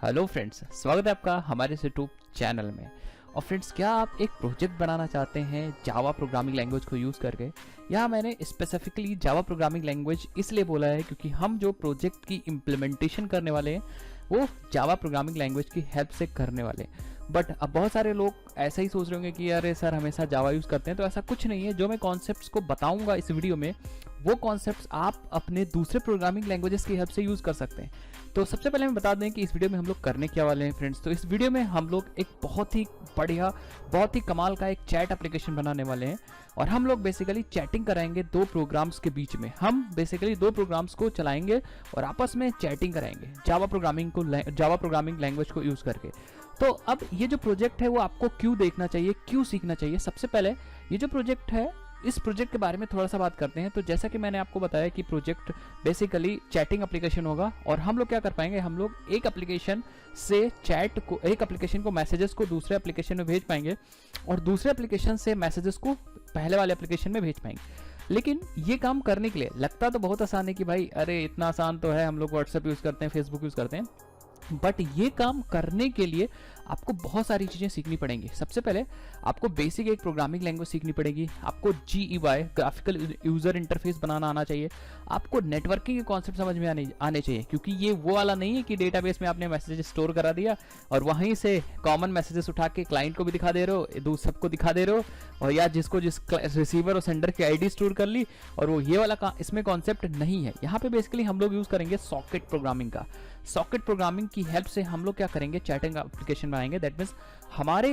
Hello friends, स्वागत है आपका हमारे इस यूट्यूब चैनल में। और फ्रेंड्स, क्या आप एक प्रोजेक्ट बनाना चाहते हैं जावा प्रोग्रामिंग लैंग्वेज को यूज़ करके? यहाँ मैंने स्पेसिफिकली जावा प्रोग्रामिंग लैंग्वेज इसलिए बोला है क्योंकि हम जो प्रोजेक्ट की इम्प्लीमेंटेशन करने वाले हैं वो जावा प्रोग्रामिंग लैंग्वेज की हेल्प से करने वाले हैं। बट अब बहुत सारे लोग ऐसा ही सोच रहे होंगे कि अरे सर हमेशा जावा यूज़ करते हैं, तो ऐसा कुछ नहीं है। जो मैं कॉन्सेप्ट्स को बताऊंगा इस वीडियो में वो कॉन्सेप्ट्स आप अपने दूसरे प्रोग्रामिंग लैंग्वेजेस की हेल्प से यूज़ कर सकते हैं। तो सबसे पहले मैं बता दें कि इस वीडियो में हम लोग करने क्या वाले हैं फ्रेंड्स। तो इस वीडियो में हम लोग एक बहुत ही बढ़िया, बहुत ही कमाल का एक चैट एप्लीकेशन बनाने वाले हैं। और हम लोग बेसिकली चैटिंग कराएंगे दो प्रोग्राम्स के बीच में। हम बेसिकली दो प्रोग्राम्स को चलाएंगे और आपस में चैटिंग कराएंगे जावा प्रोग्रामिंग लैंग्वेज को यूज़ करके। तो अब ये जो प्रोजेक्ट है वो आपको क्यों देखना चाहिए, क्यों सीखना चाहिए? सबसे पहले ये जो प्रोजेक्ट है, इस प्रोजेक्ट के बारे में थोड़ा सा बात करते हैं। तो जैसा कि मैंने आपको बताया कि प्रोजेक्ट बेसिकली चैटिंग एप्लीकेशन होगा। और हम लोग क्या कर पाएंगे, हम लोग एक एप्लीकेशन से चैट को, एक एप्लीकेशन को मैसेजेस को दूसरे एप्लीकेशन में भेज पाएंगे और दूसरे एप्लीकेशन से मैसेजेस को पहले वाले एप्लीकेशन में भेज पाएंगे। लेकिन ये काम करने के लिए लगता तो बहुत आसान है कि भाई अरे इतना आसान तो है, हम लोग व्हाट्सएप यूज़ करते हैं, फेसबुक यूज़ करते हैं। बट ये काम करने के लिए आपको बहुत सारी चीज़ें सीखनी पड़ेंगी। सबसे पहले आपको बेसिक एक प्रोग्रामिंग लैंग्वेज सीखनी पड़ेगी। आपको GUI ग्राफिकल यूज़र इंटरफेस बनाना आना चाहिए। आपको नेटवर्किंग के कॉन्सेप्ट समझ में आने चाहिए, क्योंकि ये वो वाला नहीं है कि डेटाबेस में आपने मैसेजेस स्टोर करा दिया और वहीं से कॉमन मैसेजेस उठा के क्लाइंट को भी दिखा दे रहे हो, सबको दिखा दे रहे हो, और या जिस रिसीवर और सेंडर की ID स्टोर कर ली। और वो ये वाला इसमें कॉन्सेप्ट नहीं है। यहाँ पे बेसिकली हम लोग यूज़ करेंगे सॉकेट प्रोग्रामिंग का। सॉकेट प्रोग्रामिंग की हेल्प से हम लोग क्या करेंगे, चैटिंग एप्लीकेशन बनाएंगे। दैट मीन्स हमारे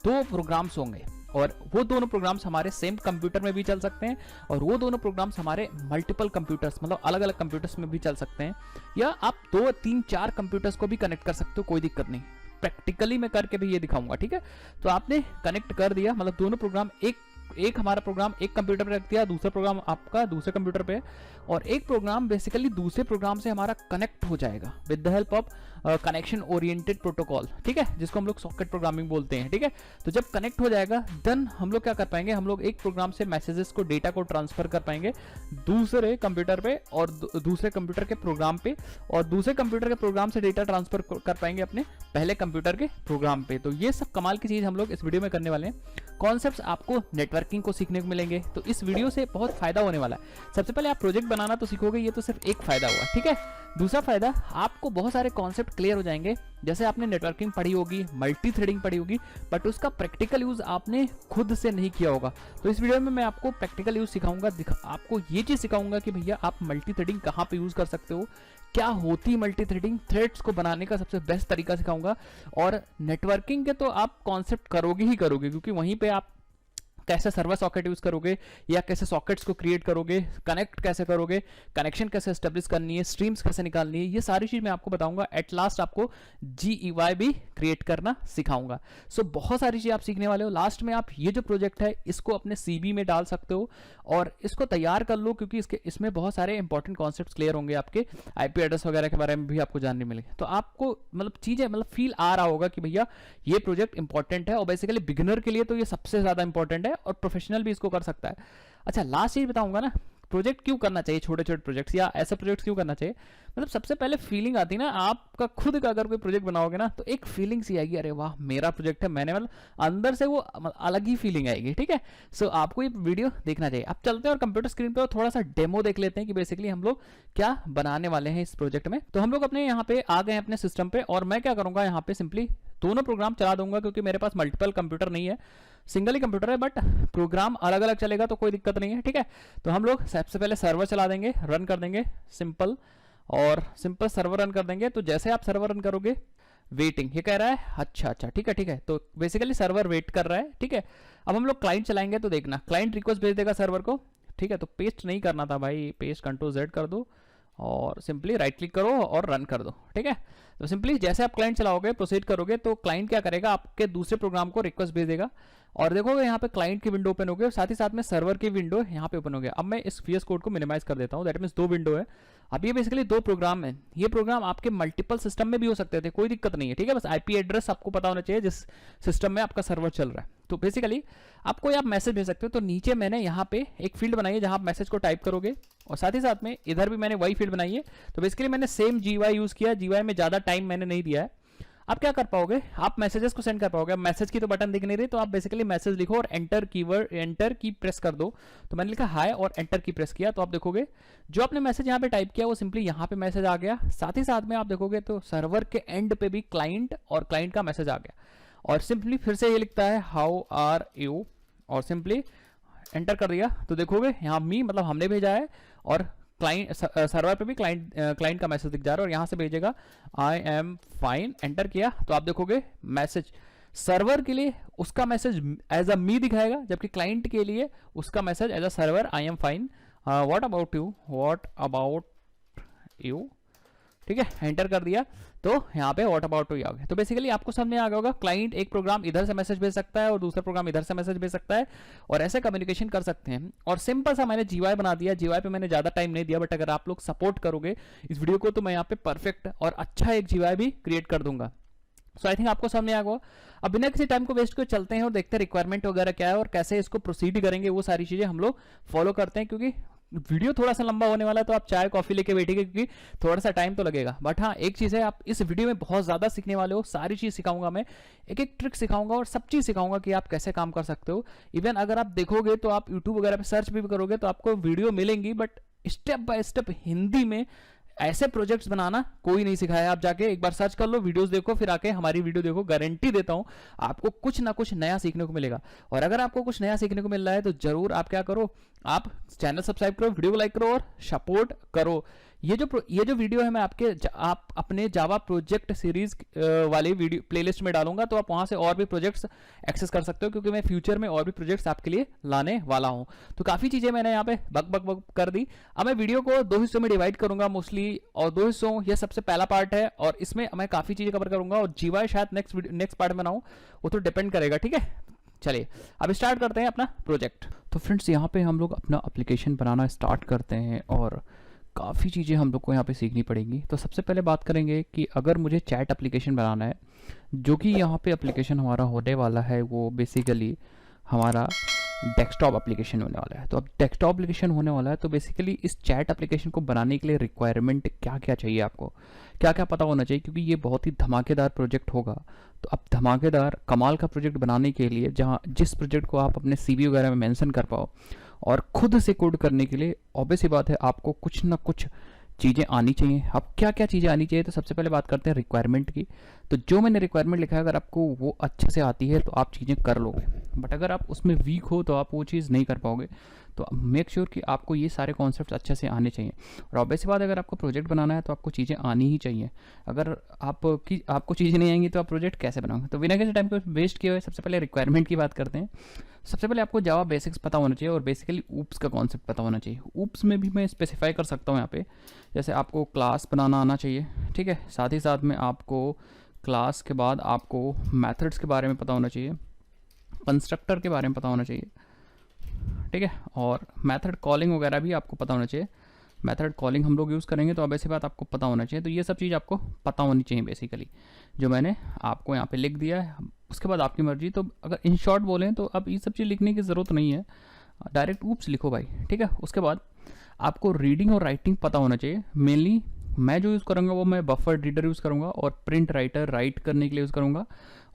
दो प्रोग्राम्स होंगे और वो दोनों प्रोग्राम्स हमारे सेम कंप्यूटर में भी चल सकते हैं और वो दोनों प्रोग्राम्स हमारे मल्टीपल कंप्यूटर्स, मतलब अलग अलग कंप्यूटर्स में भी चल सकते हैं। या आप 2, 3, 4 कंप्यूटर्स को भी कनेक्ट कर सकते हो, कोई दिक्कत नहीं। प्रैक्टिकली मैं करके भी ये दिखाऊंगा, ठीक है। तो आपने कनेक्ट कर दिया, मतलब दोनों प्रोग्राम एक हमारा प्रोग्राम एक कंप्यूटर पे रख दिया, दूसरा प्रोग्राम आपका दूसरे कंप्यूटर पे, और एक प्रोग्राम बेसिकली दूसरे प्रोग्राम से हमारा कनेक्ट हो जाएगा with the help of connection oriented protocol, ठीक है, जिसको हम लोग सॉकेट प्रोग्रामिंग बोलते हैं, ठीक है। तो जब कनेक्ट हो जाएगा देन हम लोग क्या कर पाएंगे, हम लोग एक प्रोग्राम से मैसेजेस को, डेटा को ट्रांसफर कर पाएंगे दूसरे कंप्यूटर पे और दूसरे कंप्यूटर के प्रोग्राम पे, और दूसरे कंप्यूटर के प्रोग्राम से डेटा ट्रांसफर कर पाएंगे अपने पहले कंप्यूटर के प्रोग्राम पे। तो ये सब कमाल की चीज हम लोग इस वीडियो में करने वाले हैं। कॉन्सेप्ट्स आपको नेटवर्किंग को सीखने को मिलेंगे, तो इस वीडियो से बहुत फायदा होने वाला है। सबसे पहले आप प्रोजेक्ट बनाना तो सीखोगे, ये तो सिर्फ एक फायदा हुआ, ठीक है। दूसरा फायदा, आपको बहुत सारे कॉन्सेप्ट क्लियर हो जाएंगे। जैसे आपने नेटवर्किंग पढ़ी होगी, मल्टी थ्रेडिंग पढ़ी होगी, बट उसका प्रैक्टिकल यूज आपने खुद से नहीं किया होगा। तो इस वीडियो में मैं आपको प्रैक्टिकल यूज सिखाऊंगा, आपको ये चीज सिखाऊंगा कि भैया आप मल्टी थ्रेडिंग कहाँ पे यूज कर सकते हो, क्या होती मल्टी थ्रेडिंग, थ्रेड्स को बनाने का सबसे बेस्ट तरीका सिखाऊंगा। और नेटवर्किंग के तो आप कॉन्सेप्ट करोगे ही करोगे, क्योंकि वहीं पे आप कैसे सर्वर सॉकेट यूज करोगे या कैसे सॉकेट्स को क्रिएट करोगे, कनेक्ट कैसे करोगे, कनेक्शन कैसे एस्टेब्लिश करनी है, स्ट्रीम्स कैसे निकालनी है, ये सारी चीज मैं आपको बताऊंगा। एट लास्ट आपको GUI भी क्रिएट करना सिखाऊंगा। सो बहुत सारी चीज आप सीखने वाले हो। लास्ट में आप ये जो प्रोजेक्ट है इसको अपने CV में डाल सकते हो और इसको तैयार कर लो, क्योंकि इसमें बहुत सारे इंपॉर्टेंट कॉन्सेप्ट क्लियर होंगे। आपके IP एड्रेस वगैरह के बारे में भी आपको जानने मिलेंगे। तो आपको मतलब चीजें, मतलब फील आ रहा होगा कि भैया ये प्रोजेक्ट इंपॉर्टेंट है, और बेसिकली बिगिनर के लिए तो ये सबसे ज्यादा इंपॉर्टेंट है और प्रोफेशनल भी इसको कर सकता है। अच्छा, लास्ट चीज बताऊंगा ना, प्रोजेक्ट क्यों करना चाहिए, छोटे छोटे प्रोजेक्ट्स या ऐसे प्रोजेक्ट्स क्यों करना चाहिए। मतलब सबसे पहले फीलिंग आती है ना, आपका खुद का अगर कोई प्रोजेक्ट बनाओगे ना तो एक फीलिंग सी आएगी, अरे वाह मेरा प्रोजेक्ट है, मैंने, मतलब अंदर से वो अलग ही फीलिंग आएगी, ठीक है। सो आपको ये वीडियो देखना चाहिए। अब चलते हैं और कंप्यूटर स्क्रीन पे थोड़ा सा डेमो देख लेते हैं कि बेसिकली हम लोग क्या बनाने वाले हैं इस प्रोजेक्ट में। तो हम लोग अपने यहाँ पे आ गए हैं अपने सिस्टम पे, और मैं क्या करूंगा, यहाँ पे सिंपली दोनों प्रोग्राम चला दूंगा, क्योंकि मेरे पास मल्टीपल कंप्यूटर नहीं है, सिंगल ही कंप्यूटर है, बट प्रोग्राम अलग अलग चलेगा तो कोई दिक्कत नहीं है, ठीक है। तो हम लोग सबसे पहले सर्वर चला देंगे, रन कर देंगे सिंपल, और सिंपल सर्वर रन कर देंगे। तो जैसे आप सर्वर रन करोगे, वेटिंग ये कह रहा है, अच्छा ठीक है। तो बेसिकली सर्वर वेट कर रहा है, ठीक है। अब हम लोग क्लाइंट चलाएंगे तो देखना, क्लाइंट रिक्वेस्ट भेज देगा सर्वर को, ठीक है। तो पेस्ट नहीं करना था भाई, पेस्ट Ctrl+Z कर दो और सिंपली राइट क्लिक करो और रन कर दो, ठीक है। तो सिंपली जैसे आप क्लाइंट चलाओगे, प्रोसीड करोगे, तो क्लाइंट क्या करेगा, आपके दूसरे प्रोग्राम को रिक्वेस्ट भेज देगा, और देखोगे यहाँ पे क्लाइंट की विंडो ओपन हो गई और साथ ही साथ में सर्वर की विंडो यहाँ पे ओपन हो गया। अब मैं इस VS कोड को मिनिमाइज कर देता हूँ, दैट मीन्स 2 विंडो है। अब ये बेसिकली 2 प्रोग्राम है, ये प्रोग्राम आपके मल्टीपल सिस्टम में भी हो सकते थे, कोई दिक्कत नहीं है, ठीक है। बस IP एड्रेस आपको पता होना चाहिए जिस सिस्टम में आपका सर्वर चल रहा है। तो बेसिकली आपको आप मैसेज भेज सकते हो। तो नीचे मैंने यहाँ पे एक फील्ड बनाई है जहाँ आप मैसेज को टाइप करोगे, और साथ ही साथ में इधर भी मैंने वही फील्ड बनाई है। तो बेसिकली मैंने सेम GUI यूज किया, GUI में ज्यादा टाइम मैंने नहीं दिया है। आप क्या कर पाओगे, आप मैसेजेस को सेंड कर पाओगे। अब मैसेज की तो बटन दिख नहीं रही, तो आप बेसिकली मैसेज लिखो और एंटर की प्रेस कर दो। तो मैंने लिखा हाय और एंटर की प्रेस किया, तो आप देखोगे जो आपने मैसेज यहाँ पे टाइप किया वो सिंपली यहाँ पे मैसेज आ गया। साथ ही साथ में आप देखोगे तो सर्वर के एंड पे भी क्लाइंट और क्लाइंट का मैसेज आ गया, और सिंपली फिर से ये लिखता है हाउ आर यू, और सिंपली एंटर कर दिया तो देखोगे यहाँ मी मतलब हमने भेजा है, और क्लाइंट सर्वर पे भी क्लाइंट का मैसेज दिख जा रहा है, और यहाँ से भेजेगा आई एम फाइन। एंटर किया तो आप देखोगे मैसेज सर्वर के लिए उसका मैसेज एज अ मी दिखाएगा, जबकि क्लाइंट के लिए उसका message as a server I am fine, what about you. ठीक है, एंटर कर दिया तो यहाँ पे व्हाट अबाउट यू आ गया। तो बेसिकली आपको समझ आ गया होगा, क्लाइंट एक प्रोग्राम इधर से मैसेज भेज सकता है और दूसरा प्रोग्राम इधर से मैसेज भेज सकता है, और ऐसे कम्युनिकेशन कर सकते हैं। और सिंपल सा मैंने जीवाई बना दिया, जीवाई पे मैंने ज़्यादा टाइम नहीं दिया, बट अगर आप लोग सपोर्ट करोगे इस वीडियो को तो मैं यहाँ पे परफेक्ट और अच्छा एक जीवाई भी क्रिएट कर दूंगा। सो आई थिंक आपको समझ आ गया। अब बिना किसी टाइम को वेस्ट कर चलते हैं और देखते हैं रिक्वायरमेंट वगैरह क्या है और कैसे इसको प्रोसीड करेंगे, वो सारी चीज़ें हम लोग फॉलो करते हैं, क्योंकि वीडियो थोड़ा सा लंबा होने वाला है, तो आप चाय कॉफी लेके बैठेंगे क्योंकि थोड़ा सा टाइम तो लगेगा। बट हाँ, एक चीज़ है, आप इस वीडियो में बहुत ज़्यादा सीखने वाले हो, सारी चीज़ सिखाऊंगा मैं, एक एक ट्रिक सिखाऊंगा और सब चीज़ सिखाऊंगा कि आप कैसे काम कर सकते हो। इवन अगर आप देखोगे तो आप यूट्यूब वगैरह पे सर्च भी करोगे तो आपको वीडियो मिलेंगी, but step by step Hindi में ऐसे प्रोजेक्ट्स बनाना कोई नहीं सिखाया। आप जाके एक बार सर्च कर लो, वीडियोस देखो, फिर आके हमारी वीडियो देखो, गारंटी देता हूं आपको कुछ ना कुछ नया सीखने को मिलेगा। और अगर आपको कुछ नया सीखने को मिल रहा है तो जरूर आप क्या करो, आप चैनल सब्सक्राइब करो, वीडियो को लाइक करो और सपोर्ट करो। ये जो वीडियो है मैं आप अपने जावा प्रोजेक्ट सीरीज वाले वीडियो प्लेलिस्ट में डालूंगा, तो आप वहां से और भी प्रोजेक्ट्स एक्सेस कर सकते हो, क्योंकि मैं फ्यूचर में और भी प्रोजेक्ट्स आपके लिए लाने वाला हूं। तो काफी चीजें मैंने यहाँ पे बक कर दी। अब मैं वीडियो को 2 हिस्सों में डिवाइड करूंगा मोस्टली, और 2 हिस्सों, ये सबसे पहला पार्ट है और इसमें मैं काफी चीजें कवर करूंगा, और जीवाई शायद नेक्स्ट पार्ट में बनाऊं, वो तो डिपेंड करेगा। ठीक है, चलिए अब स्टार्ट करते हैं अपना प्रोजेक्ट। तो फ्रेंड्स यहाँ पे हम लोग अपना एप्लीकेशन बनाना स्टार्ट करते हैं, और काफ़ी चीज़ें हम लोग को यहाँ पे सीखनी पड़ेंगी। तो सबसे पहले बात करेंगे कि अगर मुझे चैट एप्लीकेशन बनाना है, जो कि यहाँ पे एप्लीकेशन हमारा होने वाला है वो बेसिकली हमारा डेस्कटॉप एप्लीकेशन होने वाला है। तो अब डेस्कटॉप एप्लीकेशन होने वाला है, तो बेसिकली इस चैट एप्लीकेशन को बनाने के लिए रिक्वायरमेंट क्या क्या चाहिए, आपको क्या क्या पता होना चाहिए, क्योंकि ये बहुत ही धमाकेदार प्रोजेक्ट होगा। तो अब धमाकेदार कमाल का प्रोजेक्ट बनाने के लिए, जहाँ जिस प्रोजेक्ट को आप अपने CV वगैरह में मेंशन कर पाओ और खुद से कोड करने के लिए, ऑब्वियस सी बात है आपको कुछ ना कुछ चीज़ें आनी चाहिए। अब क्या क्या चीज़ें आनी चाहिए, तो सबसे पहले बात करते हैं रिक्वायरमेंट की। तो जो मैंने रिक्वायरमेंट लिखा है, अगर आपको वो अच्छे से आती है तो आप चीज़ें कर लोगे, बट अगर आप उसमें वीक हो तो आप वो चीज़ नहीं कर पाओगे। तो मेक श्योर कि आपको ये सारे कॉन्सेप्ट्स अच्छे से आने चाहिए। और ऑब्वियस सी बात है, अगर आपको प्रोजेक्ट बनाना है तो आपको चीज़ें आनी ही चाहिए। अगर आपको चीज़ें नहीं आएंगी तो आप प्रोजेक्ट कैसे बनाओगे। तो बिना किसी टाइम को वेस्ट किए हुए सबसे पहले रिक्वायरमेंट की बात करते हैं। सबसे पहले आपको जावा बेसिक्स पता होना चाहिए, और बेसिकली ऊप्स का कॉन्सेप्ट पता होना चाहिए। ऊप्स में भी मैं स्पेसिफाई कर सकता हूँ यहाँ पे, जैसे आपको क्लास बनाना आना चाहिए, ठीक है। साथ ही साथ में आपको क्लास के बाद आपको मेथड्स के बारे में पता होना चाहिए, कंस्ट्रक्टर के बारे में पता होना चाहिए, ठीक है। और मेथड कॉलिंग वगैरह भी आपको पता होना चाहिए। मेथड कॉलिंग हम लोग यूज़ करेंगे, तो अब ऐसी बात आपको पता होना चाहिए। तो ये सब चीज़ आपको पता होनी चाहिए बेसिकली, जो मैंने आपको यहाँ पे लिख दिया है। उसके बाद आपकी मर्जी। तो अगर इन शॉर्ट बोलें तो अब ये सब चीज़ लिखने की ज़रूरत नहीं है, डायरेक्ट ऊप्स लिखो भाई, ठीक है। उसके बाद आपको रीडिंग और राइटिंग पता होना चाहिए। मेनली मैं जो यूज़ करूँगा वो मैं बफर रीडर यूज़ करूँगा, और प्रिंट राइटर राइट करने के लिए यूज़ करूँगा,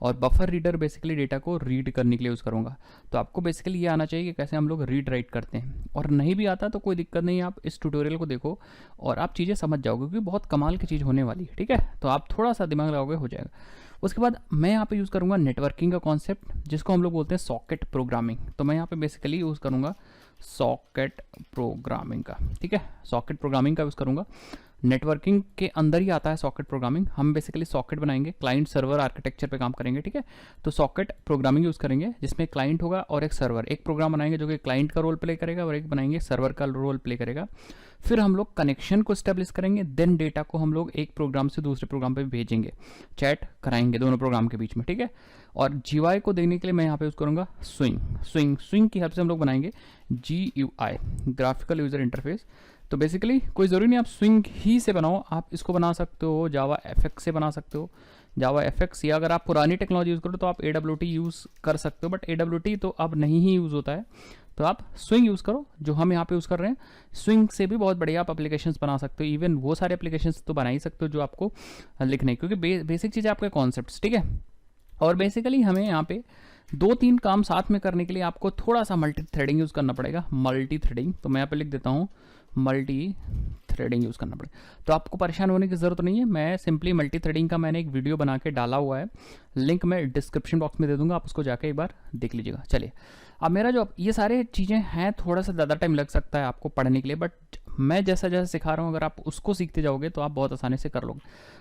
और बफर रीडर बेसिकली डेटा को रीड करने के लिए यूज़ करूँगा। तो आपको बेसिकली ये आना चाहिए कि कैसे हम लोग रीड राइट करते हैं। और नहीं भी आता तो कोई दिक्कत नहीं, आप इस ट्यूटोरियल को देखो और आप चीज़ें समझ जाओगे, क्योंकि बहुत कमाल की चीज़ होने वाली है, ठीक है। तो आप थोड़ा सा दिमाग लगाओगे, हो जाएगा। उसके बाद मैं यहाँ पे यूज़ करूँगा नेटवर्किंग का कॉन्सेप्ट, जिसको हम लोग बोलते हैं सॉकेट प्रोग्रामिंग। तो मैं यहाँ पे बेसिकली यूज़ करूँगा सॉकेट प्रोग्रामिंग का, ठीक है। सॉकेट प्रोग्रामिंग का यूज़ करूँगा। नेटवर्किंग के अंदर ही आता है सॉकेट प्रोग्रामिंग। हम बेसिकली सॉकेट बनाएंगे, क्लाइंट सर्वर आर्किटेक्चर पे काम करेंगे, ठीक है। तो सॉकेट प्रोग्रामिंग यूज़ करेंगे, जिसमें क्लाइंट होगा और एक सर्वर। एक प्रोग्राम बनाएंगे जो कि क्लाइंट का रोल प्ले करेगा, और एक बनाएंगे सर्वर का रोल प्ले करेगा। फिर हम लोग कनेक्शन को स्टेब्लिश करेंगे, देन डेटा को हम लोग एक प्रोग्राम से दूसरे प्रोग्राम पे भेजेंगे, चैट कराएंगे दोनों प्रोग्राम के बीच में, ठीक है। और GUI को देखने के लिए मैं यहाँ पे यूज़ करूँगा स्विंग की हेल्प से हम लोग बनाएंगे GUI, ग्राफिकल यूज़र इंटरफेस। तो बेसिकली कोई ज़रूरी नहीं आप स्विंग ही से बनाओ, आप इसको बना सकते हो जावा FX से बना सकते हो, जावा FX, या अगर आप पुरानी टेक्नोलॉजी यूज़ करो तो आप AWT यूज़ कर सकते हो, बट AWT तो अब नहीं ही यूज़ होता है। तो आप स्विंग यूज़ करो, जो हम यहाँ पे यूज़ कर रहे हैं। स्विंग से भी बहुत बढ़िया आप एप्लीकेशंस बना सकते हो, इवन वो सारे एप्लीकेशंस तो बना ही सकते हो जो आपको लिखने, क्योंकि बेसिक चीज़ है आपके कॉन्सेप्ट्स, ठीक है। और बेसिकली हमें यहाँ पे 2-3 काम साथ में करने के लिए आपको थोड़ा सा मल्टी थ्रेडिंग यूज़ करना पड़ेगा। मल्टी थ्रेडिंग, तो मैं यहाँ पे लिख देता हूँ मल्टी थ्रेडिंग यूज़ करना पड़ेगा। तो आपको परेशान होने की ज़रूरत नहीं है, मैं सिंपली मल्टी थ्रेडिंग का मैंने एक वीडियो बना के डाला हुआ है, लिंक मैं डिस्क्रिप्शन बॉक्स में दे दूंगा, आप उसको जाके एक बार देख लीजिएगा। चलिए, अब मेरा जो ये सारे चीज़ें हैं, थोड़ा सा ज़्यादा टाइम लग सकता है आपको पढ़ने के लिए, बट मैं जैसा जैसा सिखा रहा हूँ अगर आप उसको सीखते जाओगे तो आप बहुत आसानी से कर लोगे।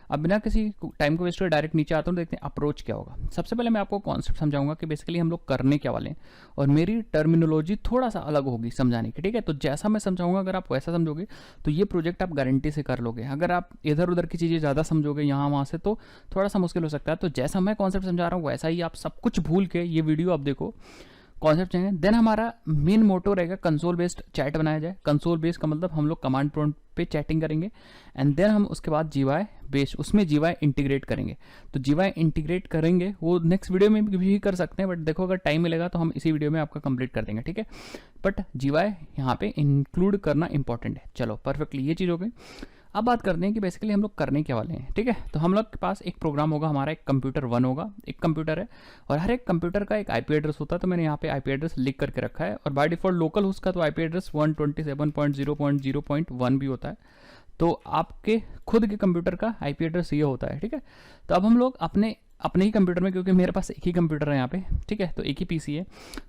अब बिना किसी टाइम को वेस्ट हुए डायरेक्ट नीचे आता हूँ, देखते हैं अप्रोच क्या होगा। सबसे पहले मैं आपको कॉन्सेप्ट समझाऊंगा कि बेसिकली हम लोग करने क्या वाले हैं, और मेरी टर्मिनोलॉजी थोड़ा सा अलग होगी समझाने की, ठीक है। तो जैसा मैं समझाऊंगा अगर आप वैसा समझोगे तो ये प्रोजेक्ट आप गारंटी से कर लोगे। अगर आप इधर उधर की चीज़ें ज़्यादा समझोगे यहाँ वहाँ से तो थोड़ा सा मुश्किल हो सकता है। तो जैसा मैं कॉन्सेप्ट समझा रहा हूँ वैसा ही आप सब कुछ भूल के ये वीडियो आप देखो, कॉन्सेप्ट चाहिए। देन हमारा मेन मोटो रहेगा कंसोल बेस्ड चैट बनाया जाए। कंसोल बेस्ड का मतलब हम लोग कमांड प्रॉम्प्ट पे चैटिंग करेंगे, एंड देन हम उसके बाद जीवाई बेस्ड उसमें जीवाई इंटीग्रेट करेंगे। तो जीवाई इंटीग्रेट करेंगे वो नेक्स्ट वीडियो में भी कर सकते हैं, बट देखो अगर टाइम मिलेगा तो हम इसी वीडियो में आपका कंप्लीट कर देंगे, ठीक है। बट जीवाई यहाँ पे इंक्लूड करना इंपॉर्टेंट है। चलो परफेक्टली ये चीज़ हो गई। अब बात करते हैं कि बेसिकली हम लोग करने क्या वाले हैं, ठीक है। तो हम लोग के पास एक प्रोग्राम होगा, हमारा एक कंप्यूटर 1 होगा, एक कंप्यूटर है, और हर एक कंप्यूटर का एक आईपी एड्रेस होता है। तो मैंने यहाँ पे आईपी एड्रेस लिख करके रखा है, और बाय डिफॉल्ट लोकल होस्ट का तो आईपी एड्रेस 127.0.0.1 भी होता है। तो आपके खुद के कंप्यूटर का आईपी एड्रेस ये होता है, ठीक है। तो अब हम लोग अपने ही कंप्यूटर में, क्योंकि मेरे पास एक ही कंप्यूटर है यहाँ पे, ठीक है, तो एक ही पीसी है,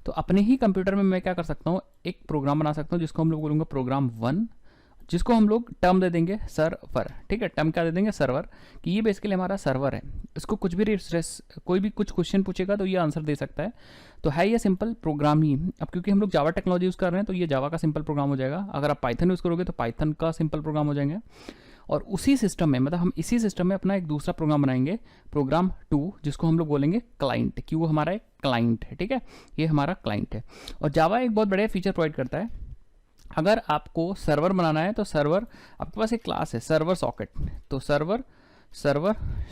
तो अपने ही कंप्यूटर में मैं क्या कर सकता हूँ, एक प्रोग्राम बना सकता हूँ जिसको हम लोग बोलूँगा प्रोग्राम 1, जिसको हम लोग टर्म दे देंगे सर्वर, ठीक है। टर्म क्या दे देंगे, सर्वर, कि ये बेसिकली हमारा सर्वर है। इसको कुछ भी कोई भी कुछ क्वेश्चन पूछेगा तो ये आंसर दे सकता है। तो है ये सिंपल प्रोग्राम ही। अब क्योंकि हम लोग जावा टेक्नोलॉजी यूज़ कर रहे हैं तो ये जावा का सिंपल प्रोग्राम हो जाएगा। अगर आप पाइथन यूज़ करोगे तो पाइथन का सिंपल प्रोग्राम हो जाएंगे। और उसी सिस्टम में, मतलब हम इसी सिस्टम में अपना एक दूसरा प्रोग्राम बनाएंगे, प्रोग्राम 2, जिसको हम लोग बोलेंगे क्लाइंट, कि वो हमारा एक क्लाइंट है, ठीक है। ये हमारा क्लाइंट है। और जावा एक बहुत बढ़िया फीचर प्रोवाइड करता है। अगर आपको सर्वर बनाना है तो सर्वर, आपके पास एक क्लास है सर्वर सॉकेट, तो सर्वर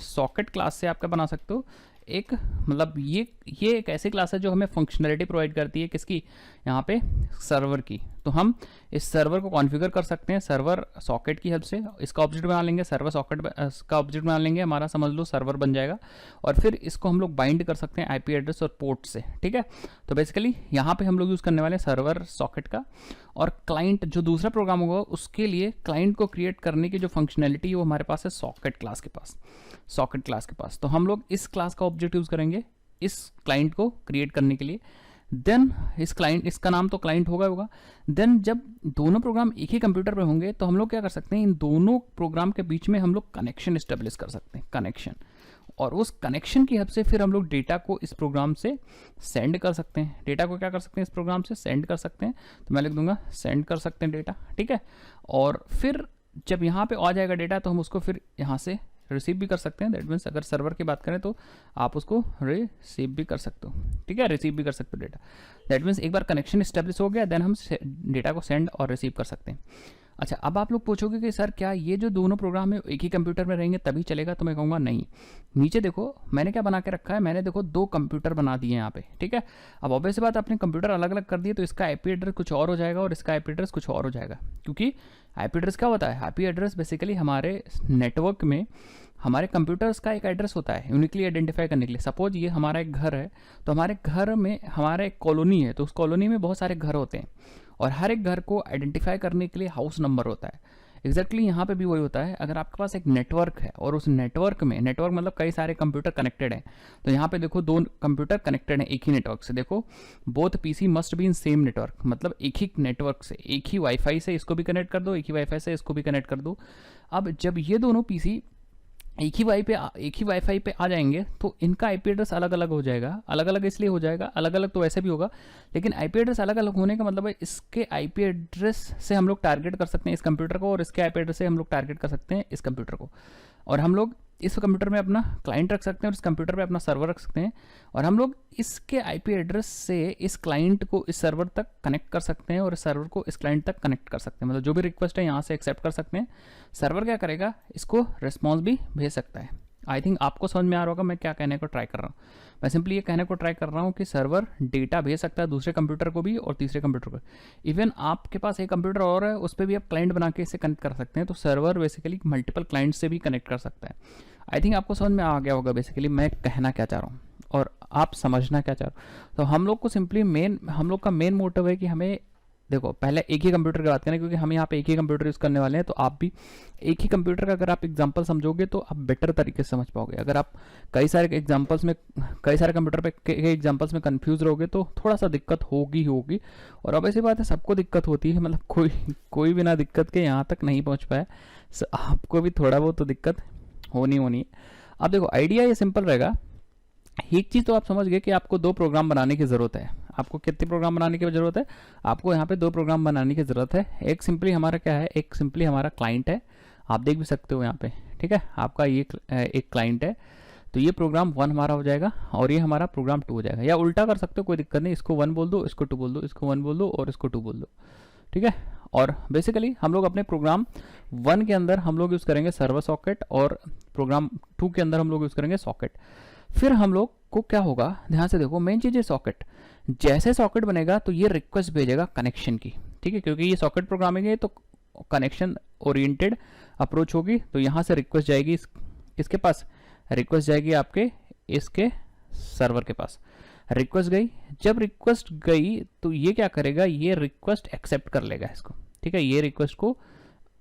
सॉकेट क्लास से आप क्या बना सकते हो, एक मतलब ये एक ऐसी क्लास है जो हमें फंक्शनैलिटी प्रोवाइड करती है, किसकी, यहाँ पे सर्वर की। तो हम इस सर्वर को कॉन्फ़िगर कर सकते हैं सर्वर सॉकेट की हेल्प से। इसका ऑब्जेक्ट बना लेंगे, सर्वर सॉकेट का ऑब्जेक्ट बना लेंगे, हमारा समझ लो सर्वर बन जाएगा। और फिर इसको हम लोग बाइंड कर सकते हैं आईपी एड्रेस और पोर्ट से, ठीक है। तो बेसिकली यहाँ पे हम लोग यूज़ करने वाले हैं सर्वर सॉकेट का। और क्लाइंट जो दूसरा प्रोग्राम होगा उसके लिए क्लाइंट को क्रिएट करने की जो फंक्शनैलिटी है वो हमारे पास है सॉकेट क्लास के पास, सॉकेट क्लास के पास। तो हम लोग इस क्लास का ऑब्जेक्ट यूज़ करेंगे इस क्लाइंट को क्रिएट करने के लिए। देन इस क्लाइंट, इसका नाम तो क्लाइंट होगा। देन जब दोनों प्रोग्राम एक ही कंप्यूटर पे होंगे तो हम लोग क्या कर सकते हैं, इन दोनों प्रोग्राम के बीच में हम लोग कनेक्शन इस्टेब्लिश कर सकते हैं, कनेक्शन। और उस कनेक्शन की हेल्प से फिर हम लोग डेटा को इस प्रोग्राम से सेंड कर सकते हैं। डेटा को क्या कर सकते हैं, इस प्रोग्राम से सेंड कर सकते हैं। तो मैं लिख दूंगा सेंड कर सकते हैं डेटा, ठीक है। और फिर जब यहाँ पे आ जाएगा डेटा तो हम उसको फिर यहाँ से रिसीव भी कर सकते हैं। दैट मीन्स अगर सर्वर की बात करें तो आप उसको रिसीव भी कर सकते हो, ठीक है, रिसीव भी कर सकते हो डेटा। दैट मीन्स एक बार कनेक्शन इस्टेब्लिश हो गया देन हम डेटा को सेंड और रिसीव कर सकते हैं। अच्छा, अब आप लोग पूछोगे कि सर क्या ये जो दोनों प्रोग्राम है एक ही कंप्यूटर में रहेंगे तभी चलेगा? तो मैं कहूँगा नहीं। नीचे देखो मैंने क्या बना के रखा है, मैंने देखो 2 कंप्यूटर बना दिए यहाँ पे, ठीक है। अब ऑब्वियस बात, अपने कंप्यूटर अलग अलग कर दिए तो इसका आईपी एड्रेस कुछ और हो जाएगा और इसका आईपी एड्रेस कुछ और हो जाएगा। क्योंकि आईपी एड्रेस क्या होता है, आईपी एड्रेस बेसिकली हमारे नेटवर्क में हमारे कंप्यूटर्स का एक एड्रेस होता है यूनिकली आइडेंटिफाई करने के लिए। सपोज ये हमारा एक घर है, तो हमारे घर में हमारा एक कॉलोनी है, तो उस कॉलोनी में बहुत सारे घर होते हैं और हर एक घर को आइडेंटिफाई करने के लिए हाउस नंबर होता है। एग्जैक्टली यहाँ पे भी वही होता है। अगर आपके पास एक नेटवर्क है और उस नेटवर्क में, नेटवर्क मतलब कई सारे कंप्यूटर कनेक्टेड हैं, तो यहाँ पे देखो 2 कंप्यूटर कनेक्टेड हैं एक ही नेटवर्क से। देखो both PC must be in same network, मतलब एक ही नेटवर्क से, एक ही वाईफाई से इसको भी कनेक्ट कर दो, एक ही वाईफाई से इसको भी कनेक्ट कर दो। अब जब ये दोनों पीसी एक ही वाईफाई पे आ जाएंगे तो इनका आईपी एड्रेस अलग अलग हो जाएगा। अलग अलग इसलिए हो जाएगा, अलग अलग तो वैसे भी होगा, लेकिन आईपी एड्रेस अलग अलग होने का मतलब है इसके आईपी एड्रेस से हम लोग टारगेट कर सकते हैं इस कंप्यूटर को और इसके आईपी एड्रेस से हम लोग टारगेट कर सकते हैं इस कंप्यूटर को। और हम लोग इस कंप्यूटर में अपना क्लाइंट रख सकते हैं और इस कंप्यूटर पे अपना सर्वर रख सकते हैं। और हम लोग इसके आईपी एड्रेस से इस क्लाइंट को इस सर्वर तक कनेक्ट कर सकते हैं और इस सर्वर को इस क्लाइंट तक कनेक्ट कर सकते हैं। मतलब जो भी रिक्वेस्ट है यहाँ से एक्सेप्ट कर सकते हैं। सर्वर क्या करेगा, इसको रिस्पॉन्स भी भेज सकता है। आई थिंक आपको समझ में आ रहा होगा मैं क्या कहने को ट्राई कर रहा हूँ। मैं सिंपली ये कहने को ट्राई कर रहा हूँ कि सर्वर डेटा भेज सकता है दूसरे कंप्यूटर को भी और तीसरे कंप्यूटर को। इवन आपके पास एक कंप्यूटर और है, उस पर भी आप क्लाइंट बना के इसे कनेक्ट कर सकते हैं। तो सर्वर बेसिकली मल्टीपल क्लाइंट से भी कनेक्ट कर सकता है। आई थिंक आपको समझ में आ गया होगा बेसिकली मैं कहना क्या चाह रहा हूँ और आप समझना क्या चाह रहे हो। तो हम लोग को सिंपली हम लोग का मेन मोटिव है कि हमें, देखो पहले एक ही कंप्यूटर की बात करें क्योंकि हम यहाँ पे एक ही कंप्यूटर यूज़ करने वाले हैं। तो आप भी एक ही कंप्यूटर का अगर आप एग्जांपल समझोगे तो आप बेटर तरीके से समझ पाओगे। अगर आप कई सारे कंप्यूटर पे कई एग्जांपल्स में कंफ्यूज रहोगे तो थोड़ा सा दिक्कत होगी। और अब ऐसी बात है, सबको दिक्कत होती है, मतलब कोई बिना दिक्कत के यहाँ तक नहीं पहुँच पाया। आपको भी थोड़ा बहुत तो दिक्कत होनी है। अब देखो आइडिया ये सिंपल रहेगा। एक चीज़ तो आप समझ गए कि आपको 2 प्रोग्राम बनाने की ज़रूरत है। आपको कितने प्रोग्राम बनाने की ज़रूरत है? आपको यहाँ पे 2 प्रोग्राम बनाने की ज़रूरत है। एक सिंपली हमारा क्या है, एक सिंपली हमारा क्लाइंट है, आप देख भी सकते हो यहाँ पे, ठीक है। आपका ये एक क्लाइंट है, तो ये प्रोग्राम 1 हमारा हो जाएगा और ये हमारा प्रोग्राम 2 हो जाएगा। या उल्टा कर सकते हो, कोई दिक्कत नहीं, इसको 1 बोल दो, इसको 2 बोल दो, इसको 1 बोल दो और इसको 2 बोल दो, ठीक है। और बेसिकली हम लोग अपने प्रोग्राम 1 के अंदर हम लोग यूज़ करेंगे सर्वर सॉकेट और प्रोग्राम 2 के अंदर हम लोग यूज़ करेंगे सॉकेट। फिर हम लोग को क्या होगा, ध्यान से देखो, मेन चीज़ है सॉकेट। जैसे सॉकेट बनेगा तो ये रिक्वेस्ट भेजेगा कनेक्शन की, ठीक है, क्योंकि ये सॉकेट प्रोग्रामिंग है तो कनेक्शन ओरिएंटेड अप्रोच होगी। तो यहाँ से रिक्वेस्ट जाएगी इसके पास, रिक्वेस्ट जाएगी आपके इसके सर्वर के पास। रिक्वेस्ट गई, जब रिक्वेस्ट गई तो ये क्या करेगा, ये रिक्वेस्ट एक्सेप्ट कर लेगा इसको, ठीक है। ये रिक्वेस्ट को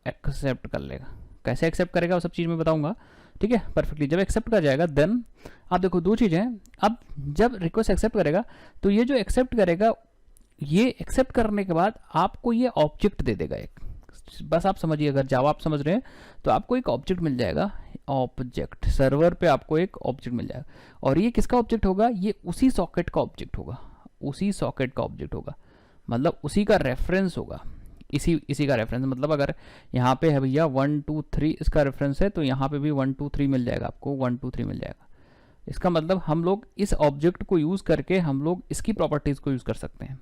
एक्सेप्ट कर लेगा। कैसे एक्सेप्ट करेगा वो सब चीज़ मैं बताऊंगा, ठीक है, परफेक्टली। जब एक्सेप्ट कर जाएगा देन आप देखो 2 चीज़ें हैं। अब जब रिक्वेस्ट एक्सेप्ट करेगा तो ये जो एक्सेप्ट करेगा, ये एक्सेप्ट करने के बाद आपको ये ऑब्जेक्ट दे देगा एक। बस आप समझिए, अगर जावा आप समझ रहे हैं तो आपको एक ऑब्जेक्ट मिल जाएगा। ऑब्जेक्ट सर्वर पे आपको एक ऑब्जेक्ट मिल जाएगा और ये किसका ऑब्जेक्ट होगा, ये उसी सॉकेट का ऑब्जेक्ट होगा, उसी सॉकेट का ऑब्जेक्ट होगा, मतलब उसी का रेफरेंस होगा। इसी का रेफरेंस मतलब अगर यहाँ पे है भैया 1 2 3 इसका रेफरेंस है तो यहाँ पे भी 1 2 3 मिल जाएगा, आपको 1 2 3 मिल जाएगा। इसका मतलब हम लोग इस ऑब्जेक्ट को यूज़ करके हम लोग इसकी प्रॉपर्टीज़ को यूज़ कर सकते हैं।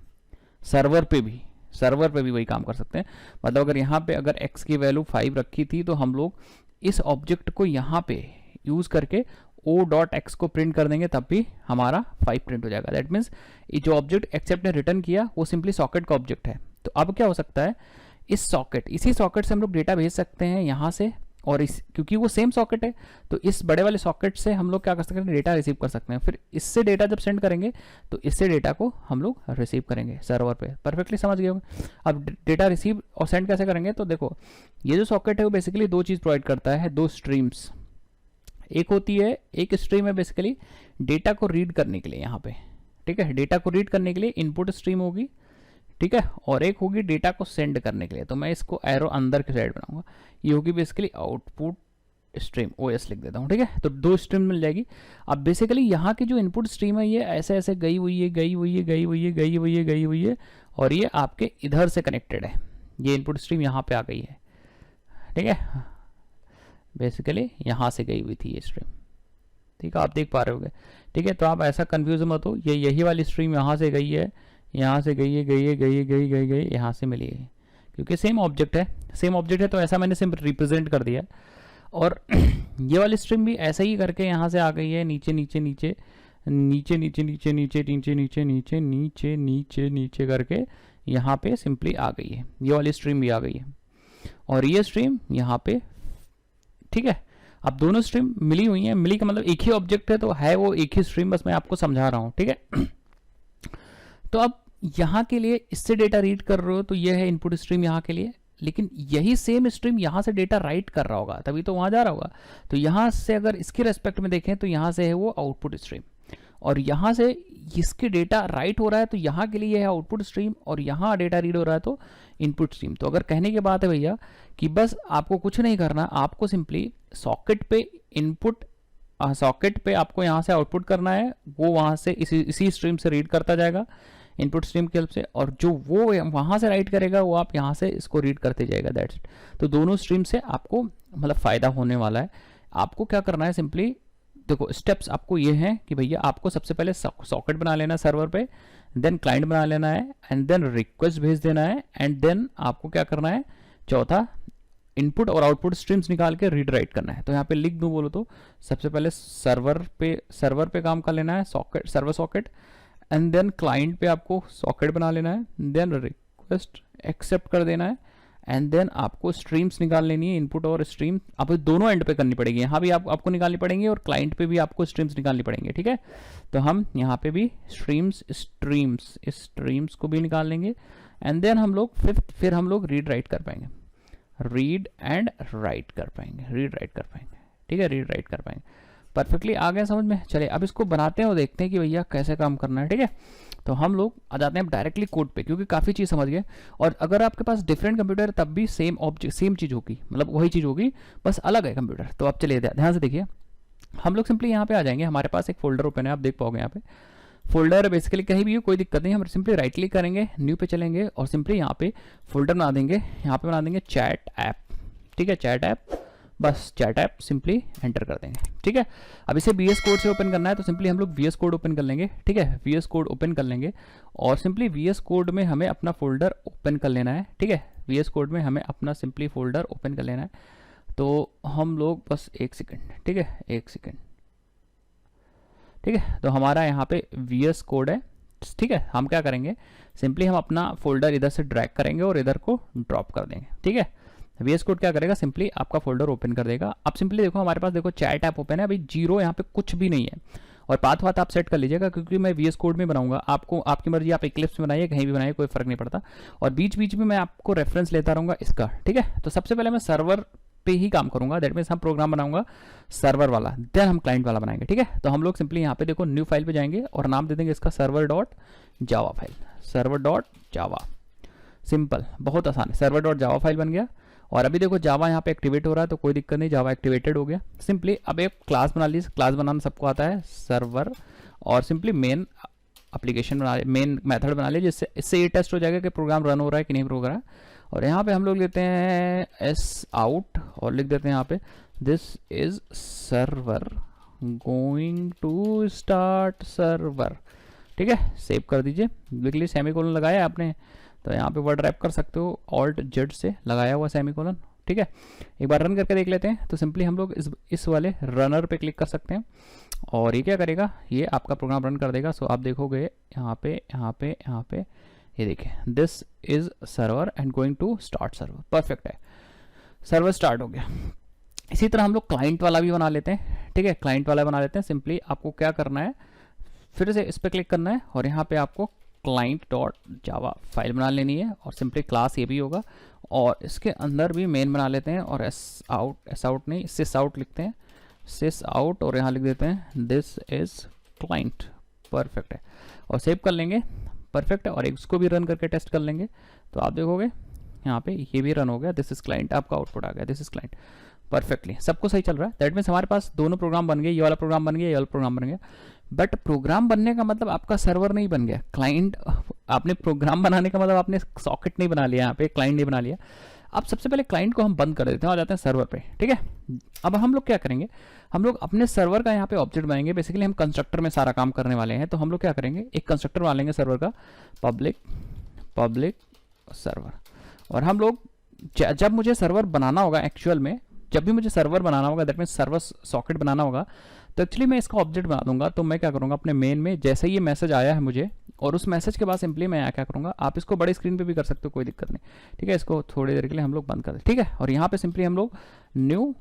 सर्वर पे भी वही काम कर सकते हैं। मतलब अगर यहाँ पे अगर x की वैल्यू 5 रखी थी तो हम लोग इस ऑब्जेक्ट को यहाँ पे यूज़ करके o.x को प्रिंट कर देंगे, तब भी हमारा 5 प्रिंट हो जाएगा। दैट मीन्स ये जो ऑब्जेक्ट एक्सेप्ट ने रिटर्न किया वो सिंपली सॉकेट का ऑब्जेक्ट है। तो अब क्या हो सकता है, इसी सॉकेट से हम लोग डेटा भेज सकते हैं यहाँ से, और क्योंकि वो सेम सॉकेट है तो इस बड़े वाले सॉकेट से हम लोग क्या कर सकते हैं, डेटा रिसीव कर सकते हैं। फिर इससे डेटा जब सेंड करेंगे तो इससे डेटा को हम लोग रिसीव करेंगे सर्वर पे। परफेक्टली समझ गए होंगे। अब डेटा रिसीव और सेंड कैसे करेंगे, तो देखो ये जो सॉकेट है वो बेसिकली 2 चीज़ प्रोवाइड करता है, 2 स्ट्रीम्स। एक स्ट्रीम है बेसिकली डेटा को रीड करने के लिए यहाँ पे, ठीक है, डेटा को रीड करने के लिए इनपुट स्ट्रीम होगी, ठीक है, और एक होगी डेटा को सेंड करने के लिए। तो मैं इसको एरो अंदर की साइड बनाऊंगा, ये होगी बेसिकली आउटपुट स्ट्रीम, OS लिख देता हूँ, ठीक है। तो 2 स्ट्रीम मिल जाएगी। अब बेसिकली यहाँ की जो इनपुट स्ट्रीम है ये ऐसे गई हुई है और ये आपके इधर से कनेक्टेड है। ये इनपुट स्ट्रीम यहाँ पे आ गई है, ठीक है, बेसिकली यहाँ से गई हुई थी ये स्ट्रीम, ठीक है, आप देख पा रहे होगे, ठीक है। तो आप ऐसा कंफ्यूज मत हो, ये यही वाली स्ट्रीम यहाँ से गई है, यहाँ से गई यहाँ से मिली है, क्योंकि सेम ऑब्जेक्ट है तो ऐसा मैंने सिर्फ रिप्रेजेंट कर दिया। और ये वाली स्ट्रीम भी ऐसा ही करके यहाँ से आ गई है, नीचे करके यहाँ पे सिंपली आ गई है। ये वाली स्ट्रीम भी आ गई है और ये स्ट्रीम यहाँ पे, ठीक है। अब दोनों स्ट्रीम मिली हुई हैं, मिली का मतलब एक ही ऑब्जेक्ट है तो है वो एक ही स्ट्रीम, बस मैं आपको समझा रहा हूँ, ठीक है। तो अब यहाँ के लिए इससे डेटा रीड कर रहे हो तो ये है इनपुट स्ट्रीम यहाँ के लिए, लेकिन यही सेम स्ट्रीम यहाँ से डेटा राइट कर रहा होगा तभी तो वहाँ जा रहा होगा। तो यहाँ से अगर इसके रेस्पेक्ट में देखें तो यहाँ से है वो आउटपुट स्ट्रीम और यहाँ से इसके डेटा राइट हो रहा है तो यहाँ के लिए है आउटपुट स्ट्रीम और यहाँ डेटा रीड हो रहा है तो इनपुट स्ट्रीम। तो अगर कहने की बात है भैया कि बस आपको कुछ नहीं करना, आपको सिंपली सॉकेट पे आपको यहाँ से आउटपुट करना है, वो वहाँ से इसी स्ट्रीम से रीड करता जाएगा इनपुट स्ट्रीम के हेल्प से, और जो वो वहाँ से राइट करेगा वो आप यहाँ से इसको रीड करते जाएगा, दैट्स इट। तो दोनों स्ट्रीम से आपको मतलब फ़ायदा होने वाला है। आपको क्या करना है, सिंपली देखो स्टेप्स आपको ये हैं कि भैया आपको सबसे पहले सॉकेट बना लेना है सर्वर पे, देन क्लाइंट बना लेना है एंड देन रिक्वेस्ट भेज देना है एंड देन आपको क्या करना है, चौथा इनपुट और आउटपुट स्ट्रीम्स निकाल के रीड राइट करना है। तो यहाँ पे लिख दूँ बोलो तो सबसे पहले सर्वर पे काम कर लेना है, socket server socket, and then client पे आपको सॉकेट बना लेना है, देन रिक्वेस्ट एक्सेप्ट कर देना है, एंड देन आपको स्ट्रीम्स निकाल लेनी है, इनपुट और स्ट्रीम आपको दोनों एंड पे करनी पड़ेगी। यहाँ भी आपको निकालनी पड़ेंगी और क्लाइंट पे भी आपको स्ट्रीम्स निकालनी पड़ेंगे, ठीक है। तो हम यहाँ पे भी स्ट्रीम्स को भी निकाल लेंगे, एंड देन हम लोग फिर हम लोग रीड राइट कर पाएंगे, रीड एंड राइट कर पाएंगे, रीड राइट कर पाएंगे, ठीक है, रीड राइट कर पाएंगे। परफेक्टली आ गया समझ में। चलिए अब इसको बनाते हैं और देखते हैं कि भैया कैसे काम करना है, ठीक है। तो हम लोग आ जाते हैं डायरेक्टली कोड पे, क्योंकि काफ़ी चीज़ समझ गए। और अगर आपके पास डिफरेंट कंप्यूटर तब भी सेम ऑब्जेक्ट सेम चीज़ होगी, मतलब वही चीज़ होगी, बस अलग है कंप्यूटर। तो आप चलिए ध्यान से देखिए, हम लोग सिंपली यहाँ पे आ जाएंगे, हमारे पास एक फोल्डर ओपन है, आप देख पाओगे यहाँ पे फोल्डर बेसिकली कहीं भी हो कोई दिक्कत नहीं, हम सिंपली राइट क्लिक करेंगे, न्यू पे चलेंगे और सिंपली यहाँ पे फोल्डर बना देंगे, यहाँ पे बना देंगे चैट ऐप, ठीक है, चैट ऐप, बस चैट ऐप सिंपली एंटर कर देंगे, ठीक है। अब इसे VS कोड से ओपन करना है, तो सिंपली हम लोग VS कोड ओपन कर लेंगे, ठीक है, VS कोड ओपन कर लेंगे और सिंपली VS कोड में हमें अपना फोल्डर ओपन कर लेना है, ठीक है, VS कोड में हमें अपना सिंपली फोल्डर ओपन कर लेना है। तो हम लोग बस 1 सेकेंड, ठीक है, 1 सेकेंड, ठीक है। तो हमारा यहाँ पे VS कोड है, ठीक है। हम क्या करेंगे, सिंपली हम अपना फोल्डर इधर से ड्रैग करेंगे और इधर को ड्रॉप कर देंगे, ठीक है। VS कोड क्या करेगा, सिंपली आपका फोल्डर ओपन कर देगा। अब सिंपली देखो हमारे पास देखो चैट ऐप ओपन है, अभी जीरो यहाँ पे कुछ भी नहीं है। और पाथ वाथ आप सेट कर लीजिएगा, क्योंकि मैं VS कोड में बनाऊंगा, आपको आपकी मर्जी, आप इक्लिप्स में बनाइए, कहीं भी बनाइए, कोई फर्क नहीं पड़ता। और बीच बीच में मैं आपको रेफरेंस लेता रहूँगा इसका, ठीक है। तो सबसे पहले मैं सर्वर पे ही काम करूंगा, दैट मीन्स हम प्रोग्राम बनाऊंगा सर्वर वाला, देन हम क्लाइंट वाला बनाएंगे, ठीक है। तो हम लोग सिंपली यहाँ पे देखो न्यू फाइल पे जाएंगे और नाम दे देंगे इसका server dot Java file, server dot जावा, सिंपल, बहुत आसान है, सर्वर डॉट जावा फाइल बन गया। और अभी देखो जावा यहाँ पे एक्टिवेट हो रहा है, तो कोई दिक्कत नहीं, जावा एक्टिवेटेड हो गया। सिंपली अब एक क्लास बना लीजिए, क्लास बनाना सबको आता है, सर्वर, और सिंपली मेन एप्लीकेशन बना, मेन मेथड बना लीजिए, जिससे इससे ये टेस्ट हो जाएगा कि प्रोग्राम रन हो रहा है कि नहीं हो रहा है। और यहाँ पे हम लोग लेते हैं एस आउट और लिख देते हैं यहाँ पे this is server going to start server, ठीक है, सेव कर दीजिए। बिल्कुल सेमीकोलन लगाया है आपने, तो यहाँ पे वर्ड रैप कर सकते हो, ऑल्ट जेड से लगाया हुआ सेमीकोलन, ठीक है। एक बार रन करके देख लेते हैं। तो सिंपली हम लोग इस वाले रनर पे क्लिक कर सकते हैं और ये क्या करेगा, ये आपका प्रोग्राम रन कर देगा। सो आप देखोगे यहाँ पे यहाँ पे यहाँ पे ये देखिए, this is server and going to start server, perfect है, सर्वर स्टार्ट हो गया। इसी तरह हम लोग क्लाइंट वाला भी बना लेते हैं, ठीक है, क्लाइंट वाला बना लेते हैं। सिंपली आपको क्या करना है, फिर से इस पर क्लिक करना है और यहाँ पे आपको क्लाइंट डॉट जावा फाइल बना लेनी है और सिंपली क्लास ये भी होगा और इसके अंदर भी मेन बना लेते हैं और एस आउट नहीं, सिस आउट लिखते हैं, सिस आउट, और यहाँ लिख देते हैं दिस इज क्लाइंट, परफेक्ट है, और सेव कर लेंगे, परफेक्ट है। और इसको भी रन करके टेस्ट कर लेंगे, तो आप देखोगे यहाँ पे ये भी रन हो गया, दिस इज क्लाइंट, आपका आउटपुट आ गया, दिस इज क्लाइंट, परफेक्टली, सबको सही चल रहा है। दैट मीन्स हमारे पास दोनों प्रोग्राम बन गए, ये वाला प्रोग्राम बन गया, ये वाला प्रोग्राम बन गया। बट प्रोग्राम बनने का मतलब आपका सर्वर नहीं बन गया, क्लाइंट, आपने प्रोग्राम बनाने का मतलब आपने सॉकेट नहीं बना लिया, यहाँ पे क्लाइंट नहीं बना लिया। अब सबसे पहले क्लाइंट को हम बंद कर देते हैं और जाते हैं सर्वर पे, ठीक है। अब हम लोग क्या करेंगे, हम लोग अपने सर्वर का यहाँ पे ऑब्जेक्ट बनाएंगे, बेसिकली हम कंस्ट्रक्टर में सारा काम करने वाले हैं। तो हम लोग क्या करेंगे, एक कंस्ट्रक्टर बना लेंगे सर्वर का, पब्लिक सर्वर, और हम लोग जब मुझे सर्वर बनाना होगा, एक्चुअल में जब भी मुझे सर्वर बनाना होगा, दैट मीन्स सर्वर सॉकेट बनाना होगा, तो एक्चुअली मैं इसका ऑब्जेक्ट बना दूंगा। तो मैं क्या करूंगा, अपने मेन में जैसे ही ये मैसेज आया है मुझे, और उस मैसेज के बाद सिंपली मैं क्या करूंगा, आप इसको बड़े स्क्रीन पे भी कर सकते हो, कोई दिक्कत नहीं, ठीक है। इसको थोड़ी देर के लिए हम लोग बंद कर दें, ठीक है। और यहाँ पे सिंपली हम लोग न्यू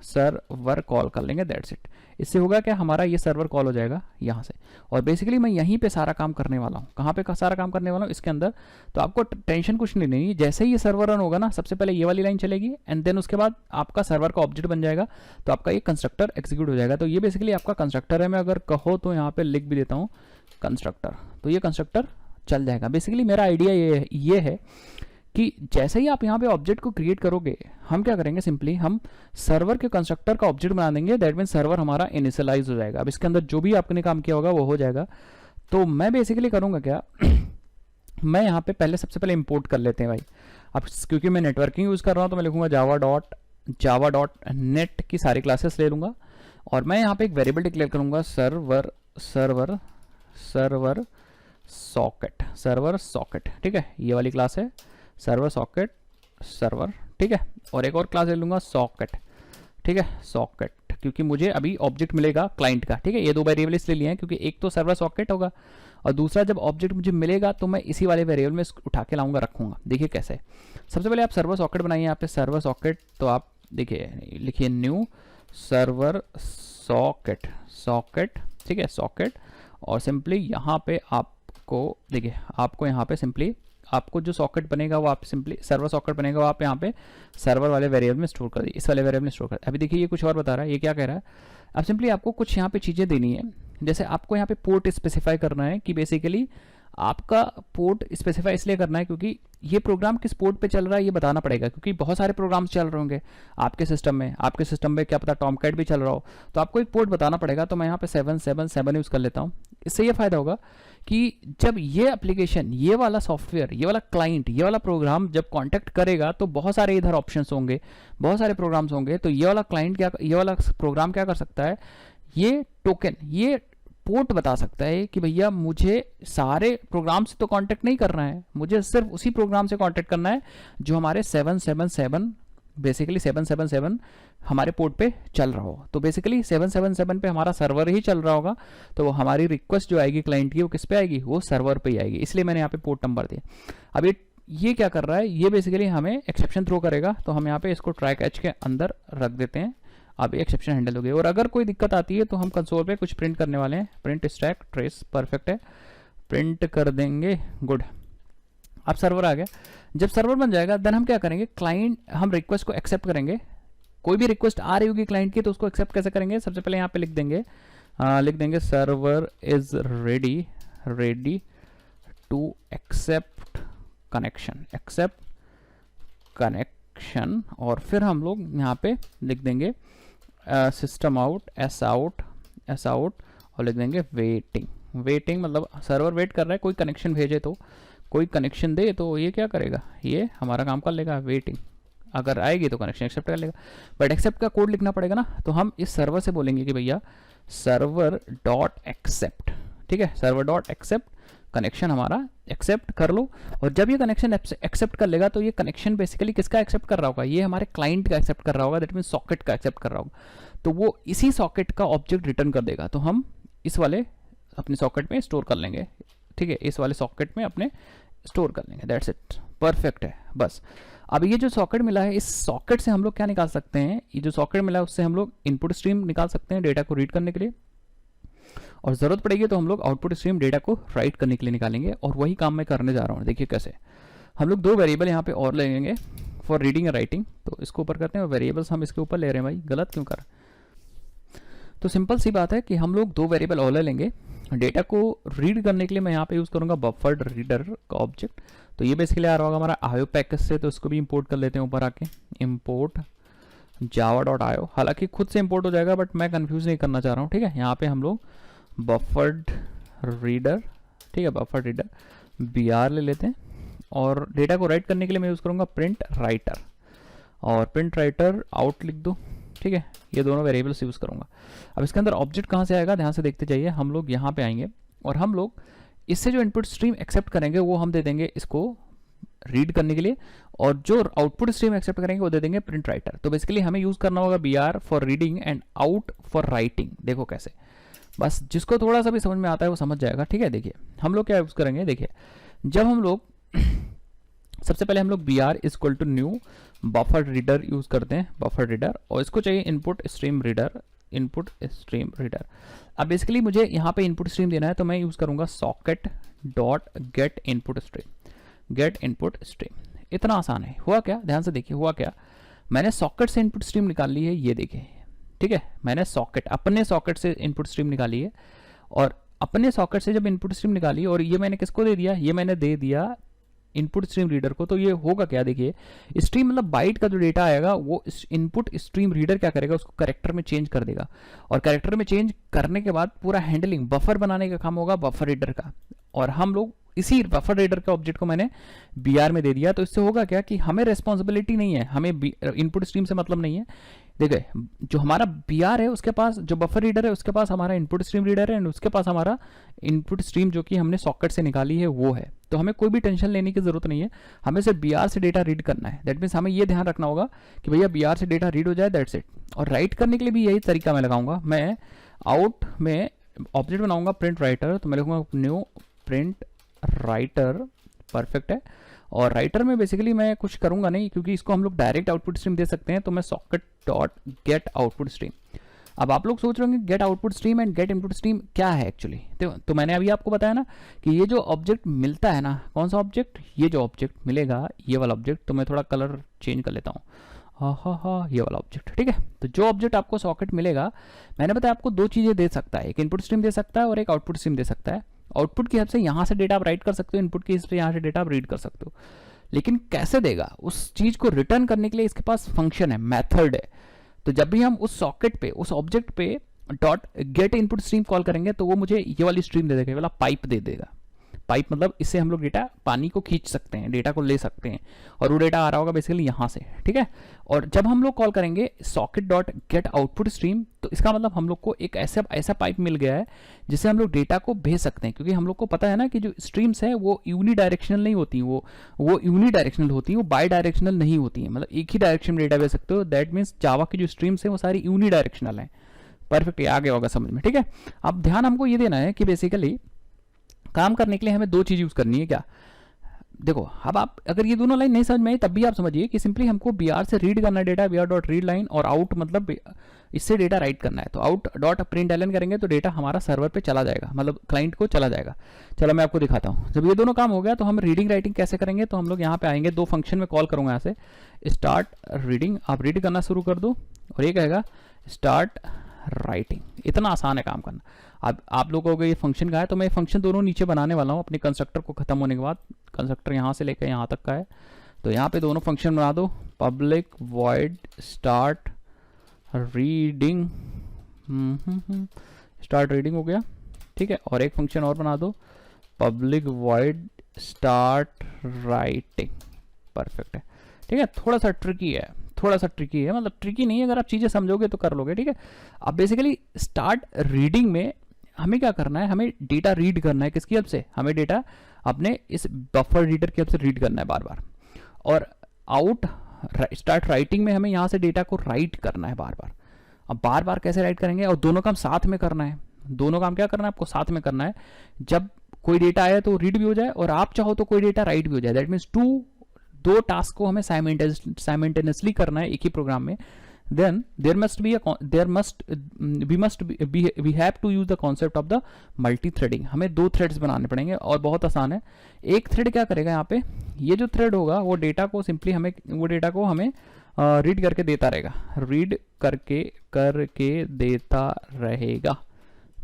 सर्वर कॉल कर लेंगे, दैट्स इट। इससे होगा क्या, हमारा ये सर्वर कॉल हो जाएगा यहाँ से, और बेसिकली मैं यहीं पे सारा काम करने वाला हूँ। कहाँ पे सारा काम करने वाला हूँ, इसके अंदर। तो आपको टेंशन कुछ नहीं लेनी, जैसे ही ये सर्वर रन होगा ना, सबसे पहले ये वाली लाइन चलेगी एंड देन उसके बाद आपका सर्वर का ऑब्जेक्ट बन जाएगा, तो आपका ये कंस्ट्रक्टर एग्जीक्यूट हो जाएगा। तो ये बेसिकली आपका कंस्ट्रक्टर है, मैं अगर कहो तो यहाँ पे लिख भी देता हूँ कंस्ट्रक्टर, तो ये कंस्ट्रक्टर चल जाएगा। बेसिकली मेरा आइडिया ये है कि जैसे ही आप यहाँ पे ऑब्जेक्ट को क्रिएट करोगे, हम क्या करेंगे, सिंपली हम सर्वर के कंस्ट्रक्टर का ऑब्जेक्ट बना देंगे, दैट मीन सर्वर हमारा इनिशियलाइज हो जाएगा। अब इसके अंदर जो भी आपने काम किया होगा वो हो जाएगा। तो मैं बेसिकली करूँगा क्या मैं यहाँ पे पहले सबसे पहले इंपोर्ट कर लेते हैं भाई। अब क्योंकि मैं नेटवर्किंग यूज़ कर रहा हूँ, तो मैं लिखूँगा जावा डॉट नेट की सारी क्लासेस ले लूँगा, और मैं यहाँ पे एक वेरिएबल डिक्लेयर करूँगा सर्वर सॉकेट, ठीक है, ये वाली क्लास है सर्वर सॉकेट सर्वर, ठीक है, और एक और क्लास ले लूँगा सॉकेट, ठीक है, सॉकेट, क्योंकि मुझे अभी ऑब्जेक्ट मिलेगा क्लाइंट का, ठीक है। ये दो वेरिएबल इसलिए लिए हैं क्योंकि एक तो सर्वर सॉकेट होगा और दूसरा जब ऑब्जेक्ट मुझे मिलेगा तो मैं इसी वाले वेरिएबल में उठा के लाऊंगा, रखूंगा। देखिए कैसे, सबसे पहले आप सर्वर सॉकेट बनाइए, यहाँ पे सर्वर सॉकेट, तो आप देखिए लिखिए न्यू सर्वर सॉकेट, सॉकेट, ठीक है, सॉकेट, और सिंपली यहाँ पे आपको देखिए, आपको यहाँ पे सिंपली आपको जो सॉकेट बनेगा वो आप सिंपली सर्वर सॉकेट बनेगा, वो आप यहाँ पे सर्वर वाले वेरिएबल में स्टोर कर दिए, इस वाले वेरिएबल में स्टोर कर। अभी देखिए ये कुछ और बता रहा है, ये क्या कह रहा है, अब सिंपली आपको कुछ यहाँ पे चीज़ें देनी है, जैसे आपको यहाँ पे पोर्ट स्पेसिफाई करना है कि बेसिकली आपका पोर्ट स्पेसिफाई इसलिए करना है क्योंकि ये प्रोग्राम किस पोर्ट पे चल रहा है ये बताना पड़ेगा, क्योंकि बहुत सारे प्रोग्राम्स चल रहे होंगे आपके सिस्टम में क्या पता टॉमकैट भी चल रहा हो, तो आपको एक पोर्ट बताना पड़ेगा। तो मैं यहाँ पे 777 यूज़ कर लेता हूँ। इससे ये फ़ायदा होगा कि जब ये एप्लीकेशन, ये वाला सॉफ्टवेयर, ये वाला क्लाइंट, ये वाला प्रोग्राम जब कॉन्टैक्ट करेगा तो बहुत सारे इधर ऑप्शंस होंगे, बहुत सारे प्रोग्राम्स होंगे, तो ये वाला क्लाइंट क्या, ये वाला प्रोग्राम क्या कर सकता है, ये टोकन, ये पोर्ट बता सकता है कि भैया मुझे सारे प्रोग्राम से तो कांटेक्ट नहीं करना है, मुझे सिर्फ उसी प्रोग्राम से कांटेक्ट करना है जो हमारे 777 बेसिकली 777 हमारे पोर्ट पे चल रहा हो। तो बेसिकली 777 पे हमारा सर्वर ही चल रहा होगा, तो हमारी रिक्वेस्ट जो आएगी क्लाइंट की वो किस पे आएगी, वो सर्वर पे ही आएगी, इसलिए मैंने यहाँ पे पोर्ट नंबर दिया। अब ये क्या कर रहा है, ये बेसिकली हमें एक्सेप्शन थ्रो करेगा, तो हम यहाँ पे इसको ट्राई कैच के अंदर रख देते हैं। अब एक्सेप्शन हैंडल हो गई, और अगर कोई दिक्कत आती है तो हम कंसोल पे कुछ प्रिंट करने वाले हैं, प्रिंट स्टैक ट्रेस, परफेक्ट है, प्रिंट कर देंगे, गुड। अब सर्वर आ गया, जब सर्वर बन जाएगा देन हम क्या करेंगे, क्लाइंट, हम रिक्वेस्ट को एक्सेप्ट करेंगे, कोई भी रिक्वेस्ट आ रही होगी क्लाइंट की तो उसको एक्सेप्ट कैसे करेंगे, सबसे पहले यहाँ पे लिख देंगे server is ready to accept connection, accept connection, और फिर हम लोग यहाँ पे लिख देंगे सिस्टम आउट, एस आउट और लिख देंगे वेटिंग मतलब सर्वर वेट कर रहा है, कोई कनेक्शन भेजे तो, कोई कनेक्शन दे तो ये क्या करेगा, ये हमारा काम कर लेगा, वेटिंग, अगर आएगी तो कनेक्शन एक्सेप्ट कर लेगा, बट एक्सेप्ट का कोड लिखना पड़ेगा ना, तो हम इस सर्वर से बोलेंगे कि भैया सर्वर डॉट एक्सेप्ट, ठीक है, सर्वर डॉट एक्सेप्ट कनेक्शन हमारा एक्सेप्ट कर लो। और जब ये कनेक्शन एक्सेप्ट कर लेगा तो ये कनेक्शन बेसिकली किसका एक्सेप्ट कर रहा होगा, ये हमारे क्लाइंट का एक्सेप्ट कर रहा होगा, दैट मीन सॉकेट का एक्सेप्ट कर रहा होगा, तो वो इसी सॉकेट का ऑब्जेक्ट रिटर्न कर देगा, तो हम इस वाले अपने सॉकेट में स्टोर कर लेंगे, ठीक है, इस वाले सॉकेट में अपने स्टोर कर लेंगे, दैट्स इट, परफेक्ट है बस। अब ये जो सॉकेट मिला है, इस सॉकेट से हम लोग क्या निकाल सकते हैं, ये जो सॉकेट मिला है उससे हम लोग इनपुट स्ट्रीम निकाल सकते हैं डेटा को रीड करने के लिए, और ज़रूरत पड़ेगी तो हम लोग आउटपुट स्ट्रीम डेटा को राइट करने के लिए निकालेंगे, और वही काम मैं करने जा रहा हूँ। देखिए कैसे, हम लोग दो वेरिएबल यहाँ पे और लेंगे फॉर रीडिंग एंड राइटिंग, तो इसको ऊपर करते हैं, और वेरिएबल्स हम इसके ऊपर ले रहे हैं, भाई गलत क्यों कर, तो सिंपल सी बात है कि हम लोग दो वेरिएबल और लेंगे डेटा को रीड करने के लिए। मैं यहाँ पे यूज़ करूँगा बफर्ड रीडर का ऑब्जेक्ट, तो ये बेसिकली आ रहा होगा हमारा आयो पैकेज से, तो इसको भी इंपोर्ट कर लेते हैं ऊपर आके, इंपोर्ट java.io, हालांकि खुद से इंपोर्ट हो जाएगा बट मैं कंफ्यूज नहीं करना चाह रहा हूँ, ठीक है। यहाँ पे हम लोग बफर्ड रीडर, ठीक है, बफर्ड रीडर br ले लेते हैं, और डेटा को राइट करने के लिए मैं यूज़ करूँगा प्रिंट राइटर, और प्रिंट राइटर आउट लिख दो, ठीक है, ये दोनों वेरिएबल्स यूज़ करूँगा। अब इसके अंदर ऑब्जेक्ट कहाँ से आएगा, ध्यान से देखते जाइए, हम लोग यहाँ पे आएंगे और हम लोग इससे जो इनपुट स्ट्रीम एक्सेप्ट करेंगे वो हम दे देंगे इसको रीड करने के लिए, और जो आउटपुट स्ट्रीम एक्सेप्ट करेंगे वो दे देंगे प्रिंट राइटर। तो बेसिकली हमें यूज़ करना होगा br for reading and out for writing. देखो कैसे, बस जिसको थोड़ा सा भी समझ में आता है वो समझ जाएगा, ठीक है। देखिए हम लोग क्या यूज़ करेंगे, देखिए जब हम लोग सबसे पहले हम लोग br is equal to new buffer reader use करते हैं, बफर रीडर, और इसको चाहिए input stream reader, input stream reader. अब बेसिकली मुझे यहाँ पे इनपुट स्ट्रीम देना है, तो मैं यूज़ करूँगा socket dot get input stream, get input stream. इतना आसान है। हुआ क्या, ध्यान से देखिए, हुआ क्या, मैंने सॉकेट से इनपुट स्ट्रीम निकाल ली है, ये देखिए, ठीक है, मैंने सॉकेट, अपने सॉकेट से इनपुट स्ट्रीम निकाली है, और अपने सॉकेट से जब इनपुट स्ट्रीम निकाली, और ये मैंने किसको दे दिया, ये मैंने दे दिया इनपुट स्ट्रीम रीडर को। तो ये होगा क्या, देखिए स्ट्रीम मतलब बाइट का जो डेटा आएगा वो इनपुट स्ट्रीम रीडर क्या करेगा, उसको कैरेक्टर में चेंज कर देगा, और कैरेक्टर में चेंज करने के बाद पूरा हैंडलिंग बफर बनाने का काम होगा बफर रीडर का, और हम लोग इसी बफर रीडर के ऑब्जेक्ट को मैंने br में दे दिया। तो इससे होगा क्या कि हमें रेस्पॉन्सिबिलिटी नहीं है, हमें इनपुट स्ट्रीम से मतलब नहीं है, देखिए जो हमारा BR है उसके पास, जो बफर रीडर है उसके पास हमारा इनपुट स्ट्रीम रीडर है, एंड उसके पास हमारा इनपुट स्ट्रीम जो कि हमने सॉकेट से निकाली है वो है। तो हमें कोई भी टेंशन लेने की जरूरत नहीं है, हमें सिर्फ BR से डेटा रीड करना है। दैट मीन्स हमें ये ध्यान रखना होगा कि भैया BR से डेटा रीड हो जाए, दैट्स इट। और राइट करने के लिए भी यही तरीका मैं लगाऊंगा। मैं आउट में ऑब्जेक्ट बनाऊंगा प्रिंट राइटर, तो मैं लिखूंगा न्यू प्रिंट राइटर, परफेक्ट है। और राइटर में बेसिकली मैं कुछ करूंगा नहीं, क्योंकि इसको हम लोग डायरेक्ट आउटपुट स्ट्रीम दे सकते हैं। तो मैं socket dot get output stream. अब आप लोग सोच रहे होंगे get output stream and get input stream क्या है एक्चुअली। तो मैंने अभी आपको बताया ना कि ये जो ऑब्जेक्ट मिलता है ना, कौन सा ऑब्जेक्ट, ये जो ऑब्जेक्ट मिलेगा ये वाला ऑब्जेक्ट, तो मैं थोड़ा कलर चेंज कर लेता हूँ, हाँ ये वाला ऑब्जेक्ट, ठीक है। तो जो ऑब्जेक्ट आपको सॉकेट मिलेगा, मैंने बताया आपको दो चीज़ें दे सकता है, एक इनपुट स्ट्रीम दे सकता है और एक आउटपुट स्ट्रीम दे सकता है। आउटपुट की हेल्प से यहाँ से डेटा आप राइट कर सकते हो, इनपुट की हेल्प से यहाँ से डेटा आप रीड कर सकते हो। लेकिन कैसे देगा, उस चीज़ को रिटर्न करने के लिए इसके पास फंक्शन है, मेथड है। तो जब भी हम उस सॉकेट पे, उस ऑब्जेक्ट पे dot get input stream call करेंगे तो वो मुझे ये वाली स्ट्रीम दे देगा, ये वाला पाइप दे देगा। पाइप मतलब इससे हम लोग डेटा, पानी को खींच सकते हैं, डेटा को ले सकते हैं, और वो डेटा आ रहा होगा बेसिकली यहाँ से, ठीक है। और जब हम लोग कॉल करेंगे socket dot get output stream, तो इसका मतलब हम लोग को एक ऐसा पाइप मिल गया है जिससे हम लोग डेटा को भेज सकते हैं। क्योंकि हम लोग को पता है ना कि जो स्ट्रीम्स है वो यूनी डायरेक्शनल नहीं होती, वो यूनी डायरेक्शनल होती हैं, वो बाई डायरेक्शनल नहीं होती हैं। मतलब एक ही डायरेक्शन में डेटा भेज सकते हो। दैट मीन्स जावा की जो स्ट्रीम्स हैं वो सारी यूनी डायरेक्शनल हैं। परफेक्ट, आ गया होगा समझ में, ठीक है। अब ध्यान हमको ये देना है कि बेसिकली काम करने के लिए हमें दो चीज़ यूज़ करनी है। क्या, देखो अब आप अगर ये दोनों लाइन नहीं समझ में आई तब भी आप समझिए कि सिंपली हमको BR से रीड करना है data, BR dot read line, और आउट मतलब इससे डेटा राइट करना है। तो आउट डॉट प्रिंट एलन करेंगे तो डेटा हमारा सर्वर पे चला जाएगा, मतलब क्लाइंट को चला जाएगा। चलो मैं आपको दिखाता हूँ। जब ये दोनों काम हो गया तो हम रीडिंग राइटिंग कैसे करेंगे, तो हम लोग यहाँ पे आएंगे, दो फंक्शन में कॉल करूँगा यहाँ से, स्टार्ट रीडिंग, आप रीड करना शुरू कर दो, और ये कहेगा स्टार्ट राइटिंग। इतना आसान है काम करना। अब आप लोगों को ये फंक्शन का है, तो मैं फंक्शन दोनों नीचे बनाने वाला हूँ अपने कंस्ट्रक्टर को खत्म होने के बाद। कंस्ट्रक्टर यहाँ से लेकर यहाँ तक का है, तो यहाँ पे दोनों फंक्शन बना दो, public void start reading, start reading हो गया, ठीक है। और एक फंक्शन और बना दो, public void start writing, perfect है, ठीक है। थोड़ा सा ट्रिकी है, मतलब ट्रिकी नहीं है, अगर आप चीज़ें समझोगे तो कर लोगे, ठीक है। अब बेसिकली स्टार्ट रीडिंग में हमें क्या करना है, हमें डेटा रीड करना है। किसकी हेल्प से, हमें डेटा अपने इस बफर रीडर की हेल्प से रीड करना है बार बार। और आउट स्टार्ट राइटिंग में हमें यहाँ से डेटा को राइट करना है बार बार। अब बार बार कैसे राइट करेंगे, और दोनों काम साथ में करना है। दोनों काम क्या करना है आपको, साथ में करना है। जब कोई डेटा आए तो रीड भी हो जाए, और आप चाहो तो कोई डेटा राइट भी हो जाए। दैट मीन्स दो टास्क को हमें साइमल्टेनियसली करना है एक ही प्रोग्राम में। then we have to use the concept of the multi-threading। हमें दो थ्रेड्स बनाने पड़ेंगे, और बहुत आसान है। एक थ्रेड क्या करेगा, यहाँ पे ये जो थ्रेड होगा वो डेटा को सिंपली हमें रीड करके देता रहेगा,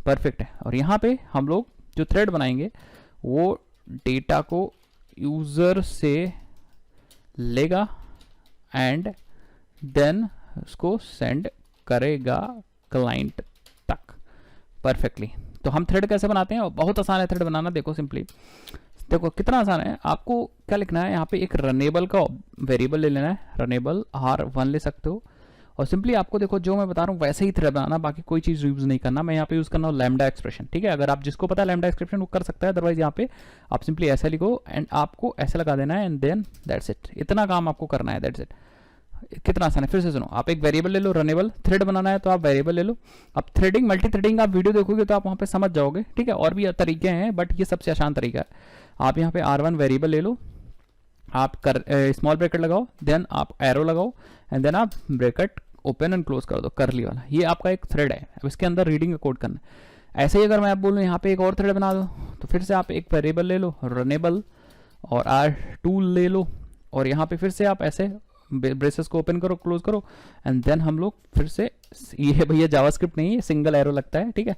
परफेक्ट है। और यहाँ पे हम लोग जो थ्रेड बनाएंगे वो डेटा को यूजर से लेगा एंड देन उसको सेंड करेगा क्लाइंट तक, परफेक्टली। तो हम थ्रेड कैसे बनाते हैं, बहुत आसान है थ्रेड बनाना। देखो सिंपली, देखो कितना आसान है। आपको क्या लिखना है, यहाँ पे एक रनेबल का वेरिएबल ले लेना है, रनेबल R1 ले सकते हो, और सिंपली आपको देखो जो मैं बता रहा हूँ वैसे ही थ्रेड बनाना, बाकी कोई चीज़ यूज़ नहीं करना। मैं यहाँ पे यूज़ करना हूँ लैम्डा एक्सप्रेशन, ठीक है। अगर आप जिसको पता है लैम्डा एक्सप्रेशन वो कर सकता है, अदरवाइज यहाँ पे आप सिंपली ऐसा लिखो एंड आपको ऐसा लगा देना है, एंड देन दैट्स इट। इतना काम आपको करना है, दैट्स इट। कितना आसान है, फिर से सुनो। आप एक वेरिएबल ले लो, रनेबल, थ्रेड बनाना है तो आप वेरिएबल ले लो। अब थ्रेडिंग, मल्टी थ्रेडिंग आप वीडियो देखोगे तो आप वहाँ पे समझ जाओगे, ठीक है। और भी तरीके हैं बट ये सबसे आसान तरीका है। आप यहाँ पे R1 वेरिएबल ले लो, आप स्मॉल ब्रैकेट लगाओ, देन आप एरो लगाओ, एंड देन आप ब्रैकेट ओपन एंड क्लोज कर दो, करली वाला। ये आपका एक थ्रेड है, अब इसके अंदर रीडिंग का कोड करना है। ऐसे ही अगर मैं आप बोलूँ यहाँ पे एक और थ्रेड बना दो, तो फिर से आप एक वेरिएबल ले लो, रनेबल, और R2 ले लो, और यहाँ पे फिर से आप ऐसे ब्रेसेस को ओपन करो, क्लोज करो, एंड देन हम लोग फिर से, ये भैया जावास्क्रिप्ट नहीं है, सिंगल एरो लगता है, ठीक है।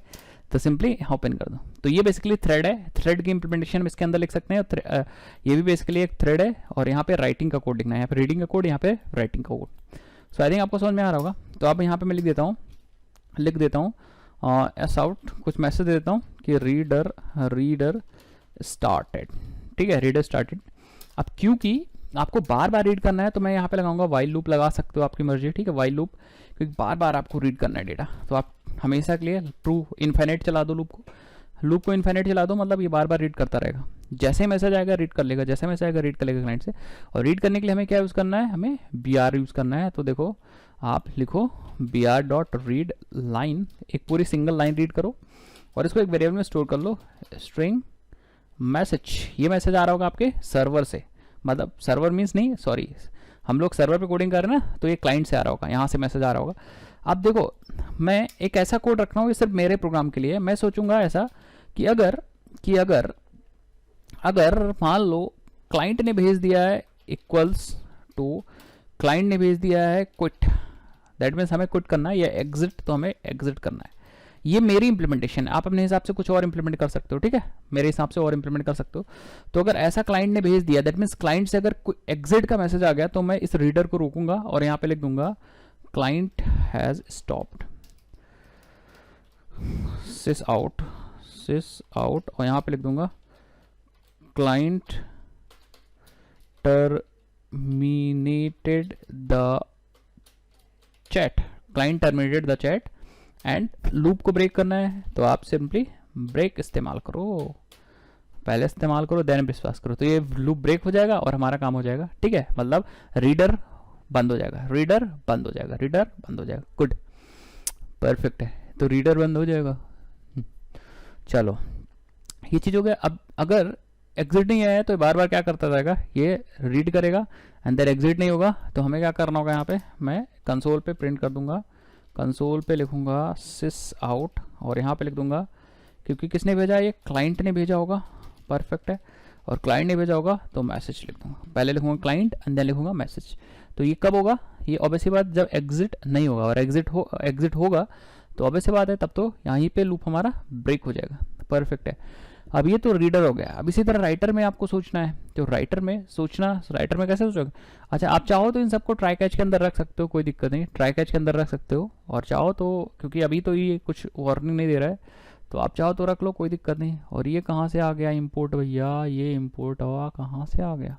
तो सिंपली ओपन कर दो। तो ये बेसिकली थ्रेड है, थ्रेड की इंप्लीमेंटेशन हम इसके अंदर लिख सकते हैं। ये भी बेसिकली एक थ्रेड है, और यहाँ पे राइटिंग का कोड लिखना है, यहाँ पे रीडिंग का कोड, यहाँ पे राइटिंग का कोड। सो आई थिंक आपको समझ में आ रहा होगा। तो अब यहाँ पे मैं लिख देता हूँ एस आउट, कुछ मैसेज दे देता हूँ कि रीडर स्टार्टेड, ठीक है, रीडर स्टार्टेड। अब क्योंकि आपको बार बार रीड करना है तो मैं यहाँ पे लगाऊंगा वाइल लूप, लगा सकते हो आपकी मर्जी, ठीक है। वाइल लूप क्योंकि बार बार आपको रीड करना है डेटा। तो आप हमेशा के लिए ट्रू इन्फाइनाइट चला दो लूप को इन्फाइनाइट चला दो, मतलब ये बार बार रीड करता रहेगा। जैसे मैसेज आएगा रीड कर लेगा, जैसे मैसेज आएगा रीड कर लेगा क्लाइंट से। और रीड करने के लिए हमें क्या यूज़ करना है, हमें br यूज़ करना है। तो देखो आप लिखो br.read लाइन, एक पूरी सिंगल लाइन रीड करो और इसको एक वेरिएबल में स्टोर कर लो, स्ट्रिंग मैसेज। ये मैसेज आ रहा होगा आपके सर्वर से, मतलब सर्वर मीन्स नहीं, सॉरी, हम लोग सर्वर पे कोडिंग कर रहे हैं ना, तो ये क्लाइंट से आ रहा होगा, यहाँ से मैसेज आ रहा होगा। अब देखो मैं एक ऐसा कोड रख रहा हूँ, ये सिर्फ मेरे प्रोग्राम के लिए। मैं सोचूंगा ऐसा कि अगर मान लो क्लाइंट ने भेज दिया है इक्वल्स टू, क्लाइंट ने भेज दिया है क्विट, दैट मीन्स हमें क्विट करना है, या एग्जिट, तो हमें एग्जिट करना है। ये मेरी इंप्लीमेंटेशन है, आप अपने हिसाब से कुछ और इंप्लीमेंट कर सकते हो, ठीक है, मेरे हिसाब से और इंप्लीमेंट कर सकते हो। तो अगर ऐसा क्लाइंट ने भेज दिया, दैट मीन्स क्लाइंट से अगर एग्जिट का मैसेज आ गया, तो मैं इस रीडर को रोकूंगा और यहाँ पे लिख दूंगा client has stopped sis out, और यहाँ पे लिख दूंगा client terminated the chat, client terminated the chat end loop को ब्रेक करना है। तो आप सिंपली ब्रेक इस्तेमाल करो, पहले इस्तेमाल करो देन विश्वास करो, तो ये लूप ब्रेक हो जाएगा और हमारा काम हो जाएगा, ठीक है, मतलब रीडर बंद हो जाएगा, रीडर बंद हो जाएगा, रीडर बंद हो जाएगा। गुड, परफेक्ट है, तो रीडर बंद हो जाएगा। चलो ये चीज़ हो गया। अब अगर एग्जिट नहीं आया तो बार बार क्या करता रहेगा, ये रीड करेगा एंड देन एग्जिट नहीं होगा, तो हमें क्या करना होगा, यहाँ पे मैं कंसोल पे प्रिंट कर दूंगा, कंसोल पे लिखूंगा सिस आउट और यहाँ पे लिख दूंगा, क्योंकि किसने भेजा, ये क्लाइंट ने भेजा होगा, परफेक्ट है, और क्लाइंट ने भेजा होगा तो मैसेज लिख दूंगा, पहले लिखूंगा क्लाइंट एंड देन लिखूंगा मैसेज। तो ये कब होगा, ये ऑब्वियसली बात जब एग्जिट नहीं होगा, और एग्जिट होगा तो ऑब्वियसली बात है तब तो यहीं पे लूप हमारा ब्रेक हो जाएगा, परफेक्ट है। अब ये तो रीडर हो गया। अब इसी तरह राइटर में आपको सोचना है, तो राइटर में कैसे सोचोगे, अच्छा आप चाहो तो इन सबको ट्राई कैच के अंदर रख सकते हो, कोई दिक्कत नहीं, ट्राई कैच के अंदर रख सकते हो, और चाहो तो, क्योंकि अभी तो ये कुछ वार्निंग नहीं दे रहा है, तो आप चाहो तो रख लो, कोई दिक्कत नहीं। और ये कहाँ से आ गया इंपोर्ट, भैया ये इंपोर्ट हुआ कहाँ से आ गया,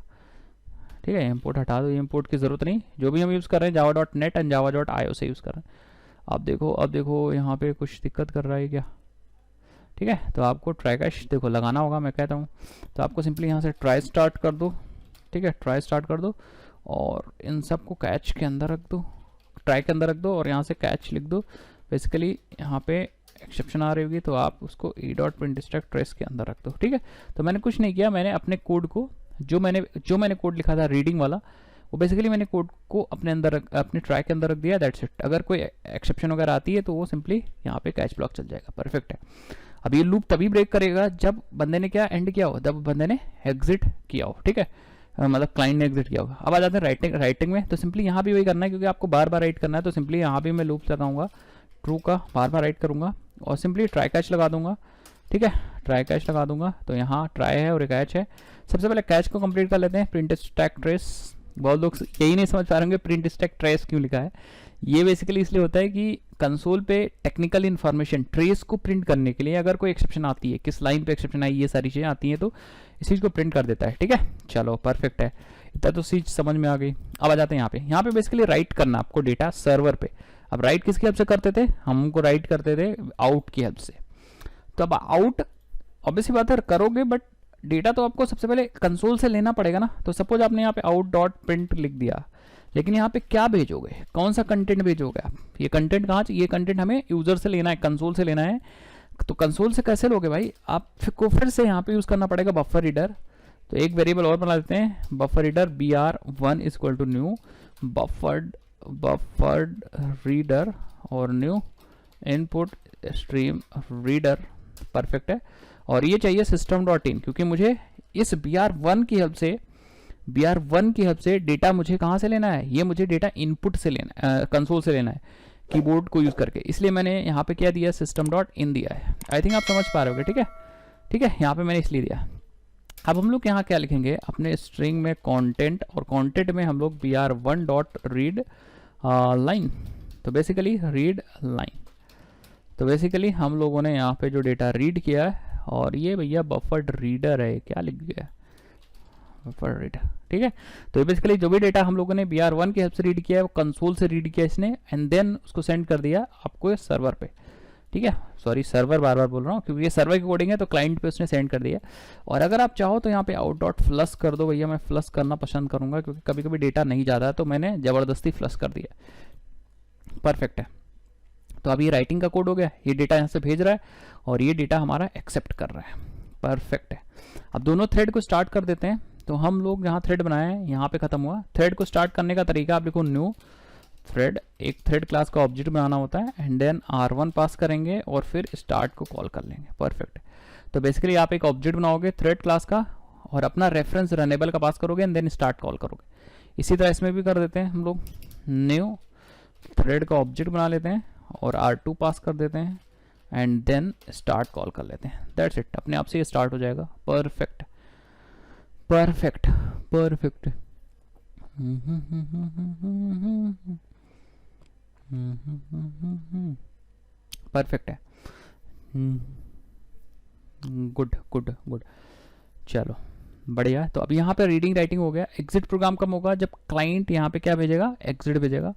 ठीक है, इंपोर्ट हटा दो, ये इंपोर्ट की ज़रूरत नहीं, जो भी हम यूज़ कर रहे हैं java.net एंड java.io से यूज़ कर रहे हैं। अब देखो यहाँ पे कुछ दिक्कत कर रहा है क्या, ठीक है, तो आपको ट्राई कैच देखो लगाना होगा, मैं कहता हूँ, तो आपको सिंपली यहाँ से ट्राई स्टार्ट कर दो, ठीक है, ट्राई स्टार्ट कर दो और इन सबको कैच के अंदर रख दो, ट्राई के अंदर रख दो और यहाँ से कैच लिख दो। बेसिकली यहाँ पे एक्सेप्शन आ रही होगी तो आप उसको e.printStack ट्रेस के अंदर रख दो, ठीक है। तो मैंने कुछ नहीं किया, मैंने अपने कोड को जो मैंने कोड लिखा था रीडिंग वाला, वो बेसिकली मैंने कोड को अपने ट्राई के अंदर रख दिया, दैट्स इट। अगर कोई एक्सेप्शन वगैरह आती है तो वो सिंपली यहाँ पे कैच ब्लॉक चल जाएगा, परफेक्ट है। अब ये लूप तभी ब्रेक करेगा जब बंदे ने क्या एंड किया हो, जब बंदे ने एग्जिट किया हो, ठीक है, मतलब क्लाइंट ने एग्जिट किया होगा। अब आ जाते हैं राइटिंग में, तो सिंपली यहाँ भी वही करना है, क्योंकि आपको बार बार राइट करना है, तो सिंपली यहाँ भी मैं लूप लगाऊंगा ट्रू का, बार बार राइट करूंगा और सिंपली ट्राई कैच लगा दूंगा, ठीक है, ट्राई कैच लगा दूंगा। तो यहाँ ट्राई है और कैच है। सबसे पहले कैच को कंप्लीट कर लेते हैं, प्रिंट स्टैक ट्रेस। बहुत लोग यही नहीं समझ पा रहे होंगे प्रिंट स्टैक ट्रेस क्यों लिखा है। ये बेसिकली इसलिए होता है कि कंसोल पे टेक्निकल इन्फॉर्मेशन ट्रेस को प्रिंट करने के लिए अगर कोई एक्सेप्शन आती है, किस लाइन पे एक्सेप्शन आई, ये सारी चीज़ें आती हैं, तो इस चीज़ को प्रिंट कर देता है, ठीक है। चलो परफेक्ट है, इतना तो चीज़ समझ में आ गई। अब आ जाते हैं यहाँ पे बेसिकली राइट करना आपको डेटा सर्वर पे। अब राइट किसकी हेल्प से करते थे, हमको राइट करते थे आउट की हेल्प से। तो अब आउट ऑब्वियसली बात है करोगे, बट डेटा तो आपको सबसे पहले कंसोल से लेना पड़ेगा ना। तो सपोज आपने यहाँ पे आउट डॉट प्रिंट लिख दिया, लेकिन यहाँ पे क्या भेजोगे, कौन सा कंटेंट भेजोगे आप, ये कंटेंट कहाँ, ये कंटेंट हमें यूजर से लेना है, कंसोल से लेना है। तो कंसोल से कैसे लोगे भाई, आपको फिर से यहाँ पे यूज करना पड़ेगा बफर रीडर। तो एक वेरिएबल और बना देते हैं, buffer reader br1 equal to new buffered reader और new input stream reader, perfect है। और ये चाहिए system.in, क्योंकि मुझे इस br1 की हेल्प से डेटा मुझे कहाँ से लेना है, ये मुझे डेटा इनपुट से लेना है, कंसोल से लेना है, कीबोर्ड को यूज़ करके। इसलिए मैंने यहाँ पे क्या दिया, system.in दिया है। आई थिंक आप समझ पा रहे होगे, ठीक है, यहाँ पे मैंने इसलिए दिया। अब हम लोग यहाँ क्या लिखेंगे अपने स्ट्रिंग में कंटेंट, और कंटेंट में हम लोग br1 डॉट रीड लाइन, तो बेसिकली रीड लाइन। तो बेसिकली हम लोगों ने यहाँ पे जो डेटा रीड किया है, और ये भैया बफर्ड रीडर है, क्या लिख गया पर रीड, ठीक है। तो ये बेसिकली जो भी डेटा हम लोगों ने BR1 की हेल्प से रीड किया है वो कंसोल से रीड किया इसने, एंड देन उसको सेंड कर दिया आपको सर्वर पे, ठीक है। सॉरी सर्वर बार बार बोल रहा हूँ क्योंकि ये सर्वर की कोडिंग है, तो क्लाइंट पे उसने सेंड कर दिया। और अगर आप चाहो तो यहाँ पे आउट डॉट फ्लश कर दो भैया, मैं फ्लश करना पसंद करूँगा क्योंकि कभी कभी डेटा नहीं जाता है, तो मैंने ज़बरदस्ती फ्लश कर दिया। परफेक्ट है। तो अब ये राइटिंग का कोड हो गया, ये डेटा यहाँ से भेज रहा है और ये डेटा हमारा एक्सेप्ट कर रहा है। परफेक्ट है। अब दोनों थ्रेड को स्टार्ट कर देते हैं। तो हम लोग यहाँ थ्रेड बनाए हैं, यहाँ पे खत्म हुआ। थ्रेड को स्टार्ट करने का तरीका आप लिखो न्यू थ्रेड, एक थ्रेड क्लास का ऑब्जेक्ट बनाना होता है, एंड देन R1 पास करेंगे और फिर स्टार्ट को कॉल कर लेंगे। परफेक्ट। तो बेसिकली आप एक ऑब्जेक्ट बनाओगे थ्रेड क्लास का और अपना रेफरेंस रनेबल का पास करोगे एंड देन स्टार्ट कॉल करोगे। इसी तरह इसमें भी कर देते हैं हम लोग, न्यू थ्रेड का ऑब्जेक्ट बना लेते हैं और R2 पास कर देते हैं एंड देन स्टार्ट कॉल कर लेते हैं। दैट्स इट, अपने आप से ये स्टार्ट हो जाएगा। Perfect perfect perfect. परफेक्ट है। गुड गुड गुड, चलो बढ़िया। तो अब यहाँ पे रीडिंग राइटिंग हो गया। एग्जिट प्रोग्राम कब होगा? जब क्लाइंट यहाँ पे क्या भेजेगा, एग्जिट भेजेगा,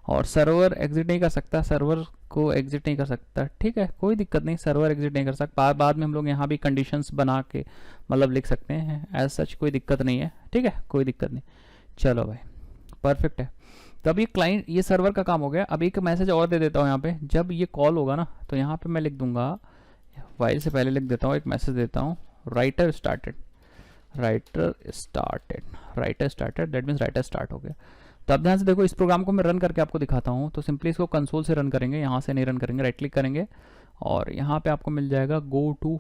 और सर्वर एग्जिट नहीं कर सकता, सर्वर को एग्जिट नहीं कर सकता, ठीक है, कोई दिक्कत नहीं, सर्वर एग्जिट नहीं कर सकता। बाद में हम लोग यहाँ भी कंडीशंस बना के मतलब लिख सकते हैं, एज सच कोई दिक्कत नहीं है, ठीक है, कोई दिक्कत नहीं। चलो भाई परफेक्ट है। तो अब ये क्लाइंट, ये सर्वर का काम हो गया। अब एक मैसेज और दे देता हूँ यहाँ पे, जब ये कॉल होगा ना तो यहाँ पे मैं लिख दूंगा, वाइल से पहले लिख देता हूँ, एक मैसेज देता हूँ, writer started, writer started, writer started, that means writer start हो गया। तो अब ध्यान से देखो, इस प्रोग्राम को मैं रन करके आपको दिखाता हूँ। तो सिंपली इसको कंसोल से रन करेंगे, यहाँ से नहीं रन करेंगे, राइट क्लिक करेंगे और यहाँ पे आपको मिल जाएगा गो टू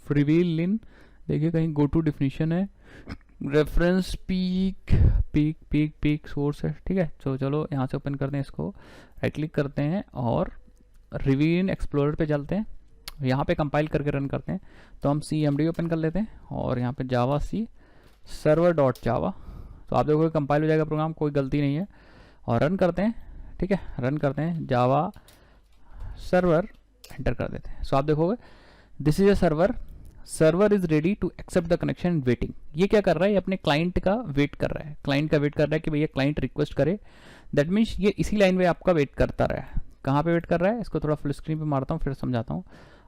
फ्रीव्हील। देखिए कहीं गो टू डिफिनीशन है, reference peak peak peak peak source है, ठीक है। तो चलो यहाँ से ओपन करते हैं इसको, राइट क्लिक करते हैं और रिवील एक्सप्लोरर पे चलते हैं, यहाँ पे कंपाइल करके रन करते हैं। तो हम CMD ओपन कर लेते हैं और यहाँ पे जावा सी सर्वर डॉट जावा, तो आप देखोगे कंपाइल हो जाएगा प्रोग्राम, कोई गलती नहीं है, और रन करते हैं, ठीक है, रन करते हैं जावा सर्वर, एंटर कर देते हैं। सो आप देखोगे this is a server, server is ready to accept the connection waiting. ये क्या कर रहा है, ये अपने क्लाइंट का वेट कर रहा है, क्लाइंट का वेट कर रहा है कि भैया क्लाइंट रिक्वेस्ट करे। दैट मीन्स ये इसी लाइन पे आपका वेट करता रहा है। कहाँ पे वेट कर रहा है, इसको थोड़ा फुल स्क्रीन पे मारता हूँ फिर समझाता हूँ।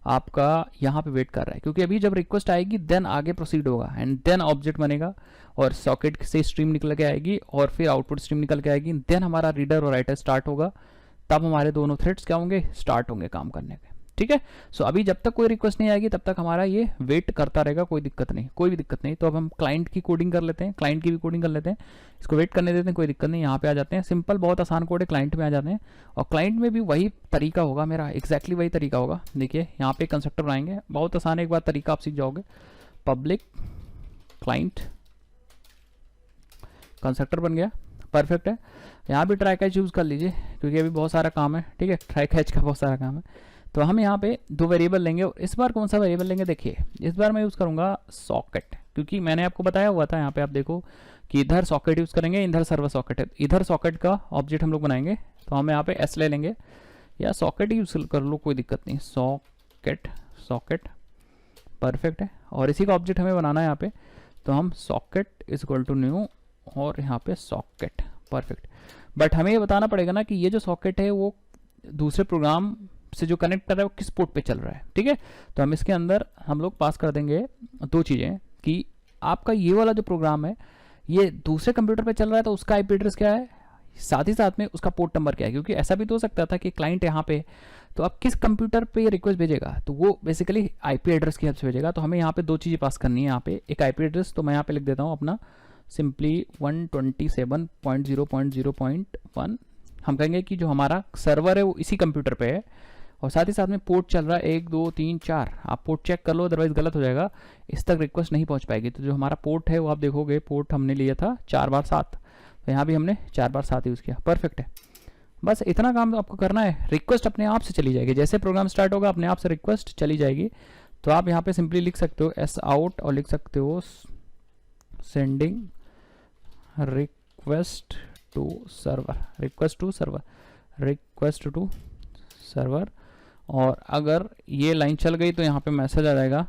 आपका यहाँ पे वेट कर रहा है क्योंकि अभी जब रिक्वेस्ट आएगी देन आगे प्रोसीड होगा एंड देन ऑब्जेक्ट बनेगा और सॉकेट से स्ट्रीम निकल के आएगी और फिर आउटपुट स्ट्रीम निकल के आएगी, देन हमारा रीडर और राइटर स्टार्ट होगा, तब हमारे दोनों थ्रेड्स क्या होंगे, स्टार्ट होंगे काम करने के, ठीक है। सो अभी जब तक कोई रिक्वेस्ट नहीं आएगी तब तक हमारा ये वेट करता रहेगा, कोई दिक्कत नहीं, कोई भी दिक्कत नहीं। तो अब हम क्लाइंट की कोडिंग कर लेते हैं, क्लाइंट की भी कोडिंग कर लेते हैं, इसको वेट करने देते हैं, कोई दिक्कत नहीं। यहाँ पे आ जाते हैं, सिंपल बहुत आसान कोड है, क्लाइंट में आ जाते हैं और क्लाइंट में भी वही तरीका होगा मेरा, एक्जैक्टली वही तरीका होगा। देखिए यहाँ पे कंस्ट्रक्टर बनाएंगे, बहुत आसान है, एक बार तरीका आप सीख जाओगे। पब्लिक क्लाइंट कंस्ट्रक्टर बन गया, परफेक्ट है। यहाँ भी ट्राई कैच यूज़ कर लीजिए क्योंकि अभी बहुत सारा काम है, ठीक है, ट्राई कैच का बहुत सारा काम है। तो हम यहाँ पे दो वेरिएबल लेंगे और इस बार कौन सा वेरिएबल लेंगे, देखिए इस बार मैं यूज़ करूँगा सॉकेट, क्योंकि मैंने आपको बताया हुआ था, यहाँ पे आप देखो कि इधर सॉकेट यूज़ करेंगे, इधर सर्वर सॉकेट है, इधर सॉकेट का ऑब्जेक्ट हम लोग बनाएंगे। तो हम यहाँ पे एस ले लेंगे या सॉकेट यूज़ कर लो, कोई दिक्कत नहीं, सॉकेट सॉकेट परफेक्ट है। और इसी का ऑब्जेक्ट हमें बनाना है यहाँ पे, तो हम socket is equal to new और यहाँ पे सॉकेट, परफेक्ट। बट हमें ये बताना पड़ेगा ना कि ये जो सॉकेट है वो दूसरे प्रोग्राम से जो कनेक्ट कर रहा है वो किस पोर्ट पे चल रहा है, ठीक है। तो हम इसके अंदर हम लोग पास कर देंगे दो चीज़ें कि आपका ये वाला जो प्रोग्राम है ये दूसरे कंप्यूटर पे चल रहा है तो उसका IP एड्रेस क्या है, साथ ही साथ में उसका पोर्ट नंबर क्या है, क्योंकि ऐसा भी तो हो सकता था कि क्लाइंट यहाँ पे, तो अब किस कंप्यूटर पे ये रिक्वेस्ट भेजेगा, तो वो बेसिकली IP एड्रेस की हेल्प से भेजेगा। तो हमें यहाँ पे दो चीज़ें पास करनी है, यहाँ पे एक IP एड्रेस, तो मैं यहाँ पे लिख देता हूँ अपना सिंपली 127.0.0.1। हम कहेंगे कि जो हमारा सर्वर है वो इसी कंप्यूटर पे है और साथ ही साथ में पोर्ट चल रहा है 1 2 3 4। आप पोर्ट चेक कर लो, अदरवाइज गलत हो जाएगा, इस तक रिक्वेस्ट नहीं पहुंच पाएगी। तो जो हमारा पोर्ट है वो आप देखोगे, पोर्ट हमने लिया था 4x7, तो यहाँ भी हमने 4x7 यूज़ किया, परफेक्ट है। बस इतना काम आपको करना है, रिक्वेस्ट अपने आप से चली जाएगी, जैसे प्रोग्राम स्टार्ट होगा अपने आप से रिक्वेस्ट चली जाएगी। तो आप यहाँ पे सिंपली लिख सकते हो एस आउट और लिख सकते हो sending request to server, request to server, request to server. और अगर ये लाइन चल गई तो यहाँ पे मैसेज आ जाएगा,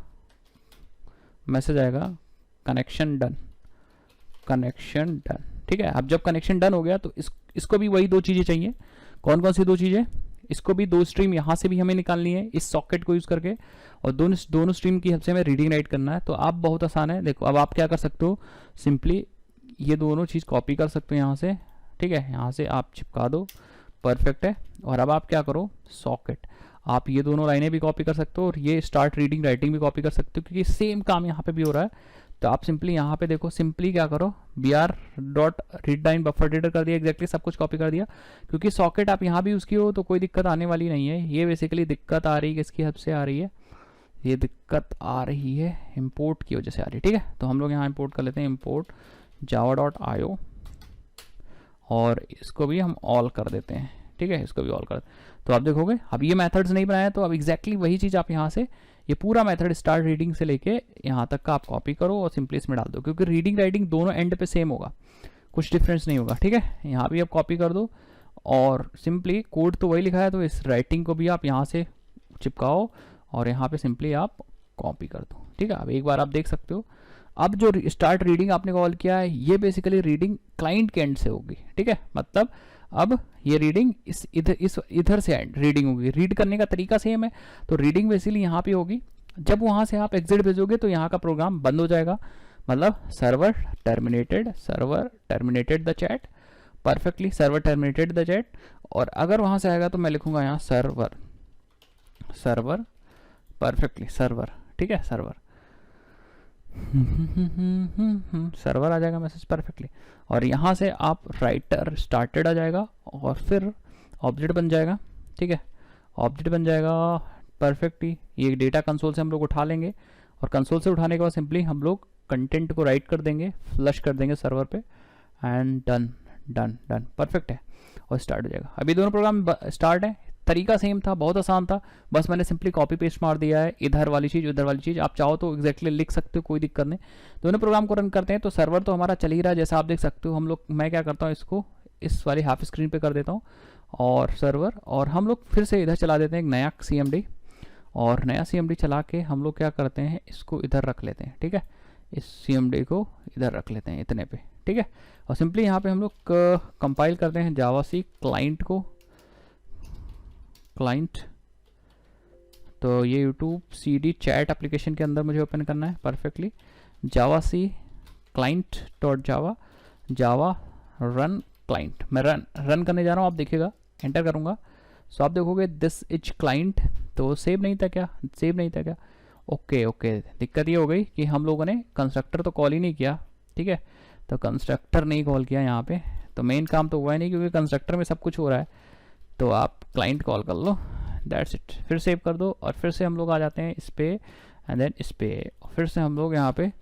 मैसेज आएगा कनेक्शन डन, कनेक्शन डन। ठीक है, अब जब कनेक्शन डन हो गया तो इसको भी वही दो चीज़ें चाहिए। कौन कौन सी दो चीज़ें? इसको भी दो स्ट्रीम यहाँ से भी हमें निकालनी है इस सॉकेट को यूज़ करके, और दोनों स्ट्रीम की हेल्प से हमें रीडिंग राइट करना है। तो आप बहुत आसान है, देखो अब आप क्या कर सकते हो, सिंपली ये दोनों चीज़ कॉपी कर सकते हो यहाँ से। ठीक है, यहाँ से आप चिपका दो, परफेक्ट है। और अब आप क्या करो, सॉकेट, आप ये दोनों लाइनें भी कॉपी कर सकते हो और ये स्टार्ट रीडिंग राइटिंग भी कॉपी कर सकते हो, क्योंकि सेम काम यहाँ पे भी हो रहा है। तो आप सिंपली यहाँ पे देखो, सिंपली क्या करो, br.readline बफर रीडर कर दिया, एग्जैक्टली सब कुछ कॉपी कर दिया। क्योंकि सॉकेट आप यहाँ भी यूज़ किए हो तो कोई दिक्कत आने वाली नहीं है। ये बेसिकली दिक्कत आ रही है, किसकी हेल्प से आ रही है, ये दिक्कत आ रही है इम्पोर्ट की वजह से आ रही है। ठीक है, तो हम लोग यहाँ इम्पोर्ट कर लेते हैं, इम्पोर्ट java.io, और इसको भी हम ऑल कर देते हैं। ठीक है, इसको भी ऑल कर, तो आप देखोगे अब ये मेथड्स नहीं बनाया, तो अब एग्जैक्टली वही चीज़ आप यहाँ से ये पूरा मेथड स्टार्ट रीडिंग से लेके यहाँ तक का आप कॉपी करो और सिंपली इसमें डाल दो, क्योंकि रीडिंग राइटिंग दोनों एंड पे सेम होगा, कुछ डिफरेंस नहीं होगा। ठीक है, यहाँ भी आप कॉपी कर दो और सिंपली कोड तो वही लिखा है, तो इस राइटिंग को भी आप यहाँ से चिपकाओ और यहाँ पे सिंपली आप कॉपी कर दो। ठीक है, अब एक बार आप देख सकते हो, अब जो स्टार्ट रीडिंग आपने कॉल किया है ये बेसिकली रीडिंग क्लाइंट के एंड से होगी। ठीक है, मतलब अब ये रीडिंग इधर से रीडिंग होगी, रीड करने का तरीका सेम है। तो रीडिंग बेसिकली यहाँ पे होगी, जब वहाँ से आप एग्जिट भेजोगे तो यहाँ का प्रोग्राम बंद हो जाएगा, मतलब server terminated the chat, perfectly server terminated the chat. और अगर वहाँ से आएगा तो मैं लिखूंगा यहाँ सर्वर परफेक्टली सर्वर। ठीक है, सर्वर सर्वर आ जाएगा मैसेज परफेक्टली, और यहाँ से आप राइटर स्टार्टेड आ जाएगा और फिर ऑब्जेक्ट बन जाएगा। ठीक है, ऑब्जेक्ट बन जाएगा परफेक्टली, ये डेटा कंसोल से हम लोग उठा लेंगे, और कंसोल से उठाने के बाद सिंपली हम लोग कंटेंट को राइट कर देंगे, फ्लश कर देंगे सर्वर पे, and done done done, perfect है, और स्टार्ट हो जाएगा। अभी दोनों प्रोग्राम स्टार्ट है, तरीका सेम था, बहुत आसान था, बस मैंने सिंपली कॉपी पेस्ट मार दिया है, इधर वाली चीज़ उधर वाली चीज़। आप चाहो तो एग्जैक्टली लिख सकते हो, कोई दिक्कत नहीं। दोनों प्रोग्राम को रन करते हैं तो सर्वर तो हमारा चल ही रहा है, जैसा आप देख सकते हो। हम लोग, मैं क्या करता हूँ, इसको इस वाली हाफ स्क्रीन पे कर देता हूँ और सर्वर, और हम लोग फिर से इधर चला देते हैं एक नया CMD, और नया CMD चला के हम लोग क्या करते हैं, इसको इधर रख लेते हैं। ठीक है, इस CMD को इधर रख लेते हैं इतने पे। ठीक है, और सिंपली यहाँ पे हम लोग कंपाइल करते हैं जावासी क्लाइंट को, क्लाइंट, तो ये यूट्यूब CD चैट एप्लीकेशन के अंदर मुझे ओपन करना है perfectly, javac client dot java run client. मैं रन करने जा रहा हूँ, आप देखिएगा, एंटर करूँगा, सो आप देखोगे दिस इज क्लाइंट। तो सेव नहीं था क्या, ओके, दिक्कत ये हो गई कि हम लोगों ने कंस्ट्रक्टर तो कॉल ही नहीं किया। ठीक है, तो कंस्ट्रक्टर नहीं कॉल किया यहाँ पे, तो मेन काम तो हुआ ही नहीं, क्योंकि कंस्ट्रक्टर में सब कुछ हो रहा है। तो आप क्लाइंट कॉल कर लो, दैट्स इट, फिर सेव कर दो, और फिर से हम लोग आ जाते हैं इस पे, एंड देन इस पे, फिर से हम लोग यहाँ पे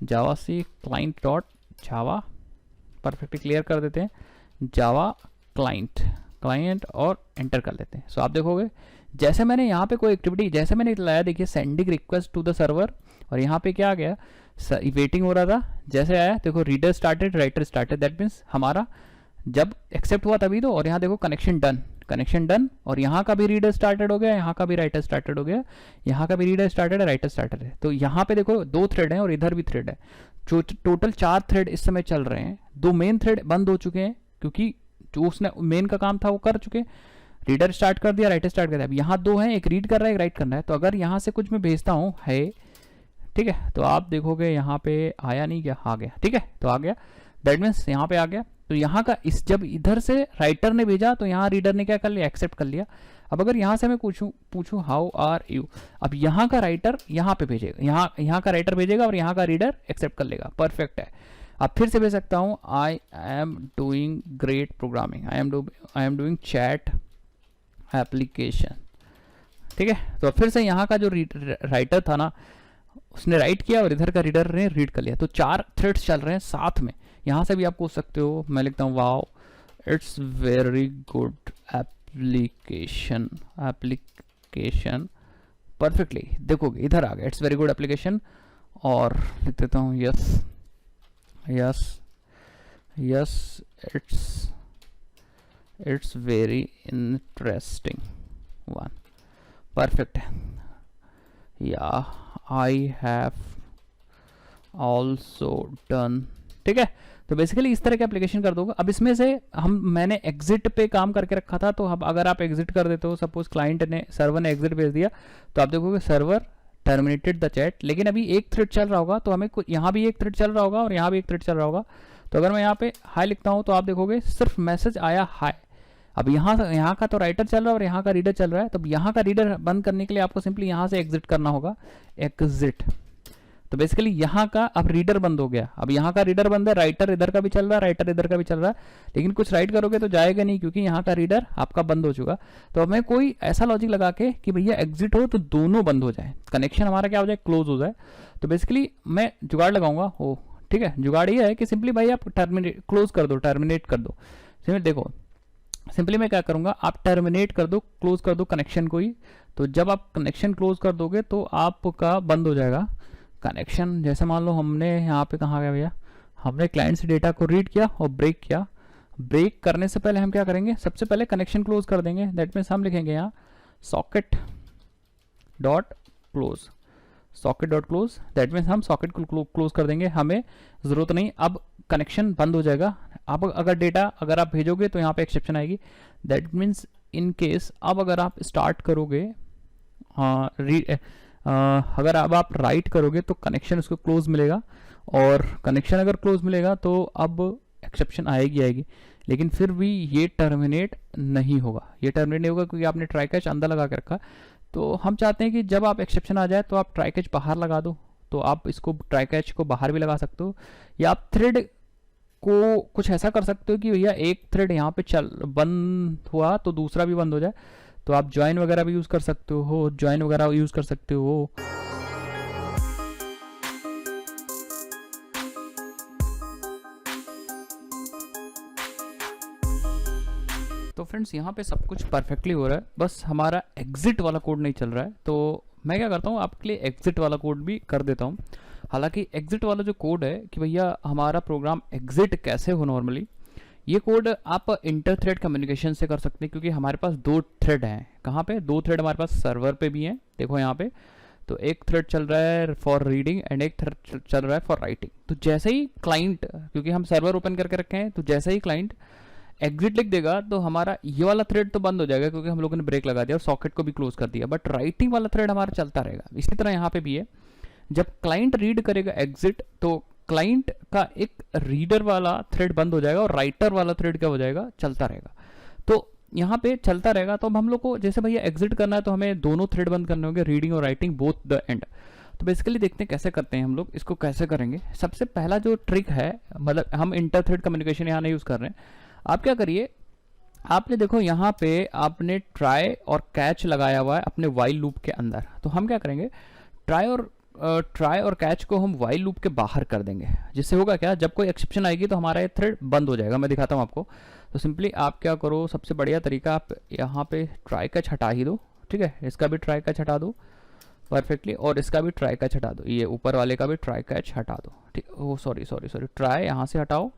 javac client dot java, perfectly clear कर देते हैं, जावा क्लाइंट और एंटर कर लेते हैं। सो आप देखोगे जैसे मैंने यहाँ पे कोई एक्टिविटी, जैसे मैंने लाया, देखिए sending request to the server, और यहाँ पे क्या आ गया, वेटिंग हो रहा था, जैसे आया देखो reader started writer started, that means हमारा जब एक्सेप्ट हुआ तभी तो। और यहाँ देखो कनेक्शन डन, और यहाँ का भी रीडर स्टार्टेड हो गया, यहाँ का भी राइटर स्टार्टेड हो गया, यहाँ का भी रीडर स्टार्टेड है, राइटर स्टार्टेड है। तो यहाँ पे देखो 2 थ्रेड हैं और इधर भी थ्रेड है, जो टोटल 4 थ्रेड इस समय चल रहे हैं। 2 मेन थ्रेड बंद हो चुके हैं, क्योंकि जो उसने मेन का काम था वो कर चुके, रीडर स्टार्ट कर दिया, राइटर स्टार्ट कर दिया। अब यहाँ 2 हैं, एक रीड कर रहा है, एक राइट करना है। तो अगर यहाँ से कुछ मैं भेजता हूँ है, ठीक है, तो आप देखोगे यहाँ पे आया नहीं क्या, आ गया। ठीक है, तो आ गया, दैट मीन्स यहाँ पे आ गया। तो यहाँ का जब इधर से राइटर ने भेजा तो यहाँ रीडर ने क्या कर लिया, एक्सेप्ट कर लिया। अब अगर यहाँ से मैं पूछूं हाउ आर यू, अब यहाँ का राइटर यहाँ पे भेजेगा, यहाँ का राइटर भेजेगा और यहाँ का रीडर एक्सेप्ट कर लेगा, परफेक्ट है। अब फिर से भेज सकता हूँ, I am doing great programming, I am doing chat application. ठीक है, तो फिर से यहाँ का जो राइटर था ना, उसने राइट किया और इधर का रीडर ने रीड कर लिया। तो 4 थ्रेड्स चल रहे हैं साथ में। यहाँ से भी आप पूछ सकते हो, मैं लिखता हूँ wow it's very good application perfectly, देखोगे इधर आ गया, इट्स वेरी गुड एप्लीकेशन, और लिख देता हूँ yes it's very interesting one, perfect है। या आई हैव ऑल्सो डन। ठीक है, तो बेसिकली इस तरह के एप्लीकेशन कर दोगे। अब इसमें से मैंने एग्जिट पे काम करके रखा था, तो अब अगर आप एग्जिट कर देते हो, सपोज क्लाइंट ने सर्वर ने एग्जिट भेज दिया, तो आप देखोगे सर्वर टर्मिनेटेड द चैट, लेकिन अभी एक थ्रेड चल रहा होगा, तो हमें यहाँ भी एक थ्रेड चल रहा होगा और यहाँ भी एक थ्रेड चल रहा होगा। तो अगर मैं यहाँ पे हाई लिखता हूँ तो आप देखोगे सिर्फ मैसेज आया हाई। अब यहाँ का तो राइटर चल रहा है और यहाँ का रीडर चल रहा है, तो यहाँ का रीडर बंद करने के लिए आपको सिंपली यहाँ से एग्जिट करना होगा, एग्जिट। तो बेसिकली यहाँ का अब रीडर बंद हो गया, अब यहाँ का रीडर बंद है, राइटर इधर का भी चल रहा है, राइटर इधर का भी चल रहा है, लेकिन कुछ राइट करोगे तो जाएगा नहीं क्योंकि यहाँ का रीडर आपका बंद हो चुका। तो हमें कोई ऐसा लॉजिक लगा के कि भैया एग्जिट हो तो दोनों बंद हो जाए, कनेक्शन हमारा क्या हो जाए, क्लोज हो जाए। तो बेसिकली मैं जुगाड़ लगाऊंगा, ओ ठीक है, जुगाड़ ये है कि सिंपली भाई आप टर्मिनेट क्लोज कर दो, टर्मिनेट कर दो। सिंपली देखो, सिंपली मैं क्या करूंगा, आप टर्मिनेट कर दो, क्लोज कर दो कनेक्शन को ही। तो जब आप कनेक्शन क्लोज कर दोगे तो आपका बंद हो जाएगा कनेक्शन। जैसे मान लो हमने यहाँ पे कहाँ गया भैया, हमने क्लाइंट से डेटा को रीड किया और ब्रेक किया। ब्रेक करने से पहले हम क्या करेंगे, सबसे पहले कनेक्शन क्लोज कर देंगे। दैट मीन्स हम लिखेंगे यहाँ socket dot close, socket dot close. That means हम सॉकेट को क्लोज कर देंगे, हमें ज़रूरत नहीं, अब कनेक्शन बंद हो जाएगा। अब अगर डेटा अगर आप भेजोगे तो यहाँ पे एक्सेप्शन आएगी। दैट मीन्स इन केस अब अगर आप स्टार्ट करोगे, अगर अब आप राइट करोगे तो कनेक्शन उसको क्लोज मिलेगा, और कनेक्शन अगर क्लोज मिलेगा तो अब एक्सेप्शन आएगी, लेकिन फिर भी ये टर्मिनेट नहीं होगा, ये टर्मिनेट नहीं होगा क्योंकि आपने ट्राई कैच अंदर लगा के रखा। तो हम चाहते हैं कि जब आप एक्सेप्शन आ जाए तो आप ट्राई कैच बाहर लगा दो। तो आप इसको ट्राई कैच को बाहर भी लगा सकते हो, या आप थ्रेड को कुछ ऐसा कर सकते हो कि भैया एक थ्रेड यहाँ पे चल बंद हुआ तो दूसरा भी बंद हो जाए। तो आप ज्वाइन वगैरह भी यूज़ कर सकते हो, ज्वाइन वगैरह यूज़ कर सकते हो। तो फ्रेंड्स यहाँ पे सब कुछ परफेक्टली हो रहा है, बस हमारा एग्जिट वाला कोड नहीं चल रहा है। तो मैं क्या करता हूँ, आपके लिए एग्जिट वाला कोड भी कर देता हूँ। हालांकि एग्जिट वाला जो कोड है कि भैया हमारा प्रोग्राम एग्जिट कैसे हो, नॉर्मली ये कोड आप इंटर थ्रेड कम्युनिकेशन से कर सकते हैं, क्योंकि हमारे पास दो थ्रेड हैं। कहाँ पे, दो थ्रेड हमारे पास सर्वर पे भी हैं, देखो यहाँ पे। तो एक थ्रेड चल रहा है फॉर रीडिंग एंड एक थ्रेड चल रहा है फॉर राइटिंग। तो जैसे ही क्लाइंट, क्योंकि हम सर्वर ओपन करके रखे हैं, तो जैसे ही क्लाइंट एग्जिट लिख देगा तो हमारा ये वाला थ्रेड तो बंद हो जाएगा क्योंकि हम लोगों ने ब्रेक लगा दिया और सॉकेट को भी क्लोज कर दिया, बट राइटिंग वाला थ्रेड हमारा चलता रहेगा। इसी तरह यहाँ पे भी है, जब क्लाइंट रीड करेगा एग्जिट तो क्लाइंट का एक रीडर वाला थ्रेड बंद हो जाएगा और राइटर वाला थ्रेड क्या हो जाएगा, चलता रहेगा। तो यहाँ पे चलता रहेगा। तो अब हम लोग को जैसे भैया एग्जिट करना है तो हमें दोनों थ्रेड बंद करने होंगे, रीडिंग और राइटिंग बोथ द एंड। तो बेसिकली देखते हैं कैसे करते हैं हम लोग, इसको कैसे करेंगे। सबसे पहला जो ट्रिक है, मतलब हम इंटर थ्रेड कम्युनिकेशन यहाँ नहीं यूज़ कर रहे हैं। आप क्या करिए, आपने देखो यहाँ पे आपने ट्राई और कैच लगाया हुआ है अपने वाइल लूप के अंदर। तो हम क्या करेंगे, ट्राई और कैच को हम वाइल लूप के बाहर कर देंगे, जिससे होगा क्या, जब कोई एक्सेप्शन आएगी तो हमारा ये थ्रेड बंद हो जाएगा। मैं दिखाता हूँ आपको। तो सिंपली आप क्या करो, सबसे बढ़िया तरीका, आप यहाँ पे ट्राई कैच हटा ही दो, ठीक है, इसका भी ट्राई कैच हटा दो परफेक्टली, और इसका भी ट्राई कैच हटा दो, ये ऊपर वाले का भी ट्राई कैच हटा दो, ठीक। ओ सॉरी, ट्राई यहाँ से हटाओ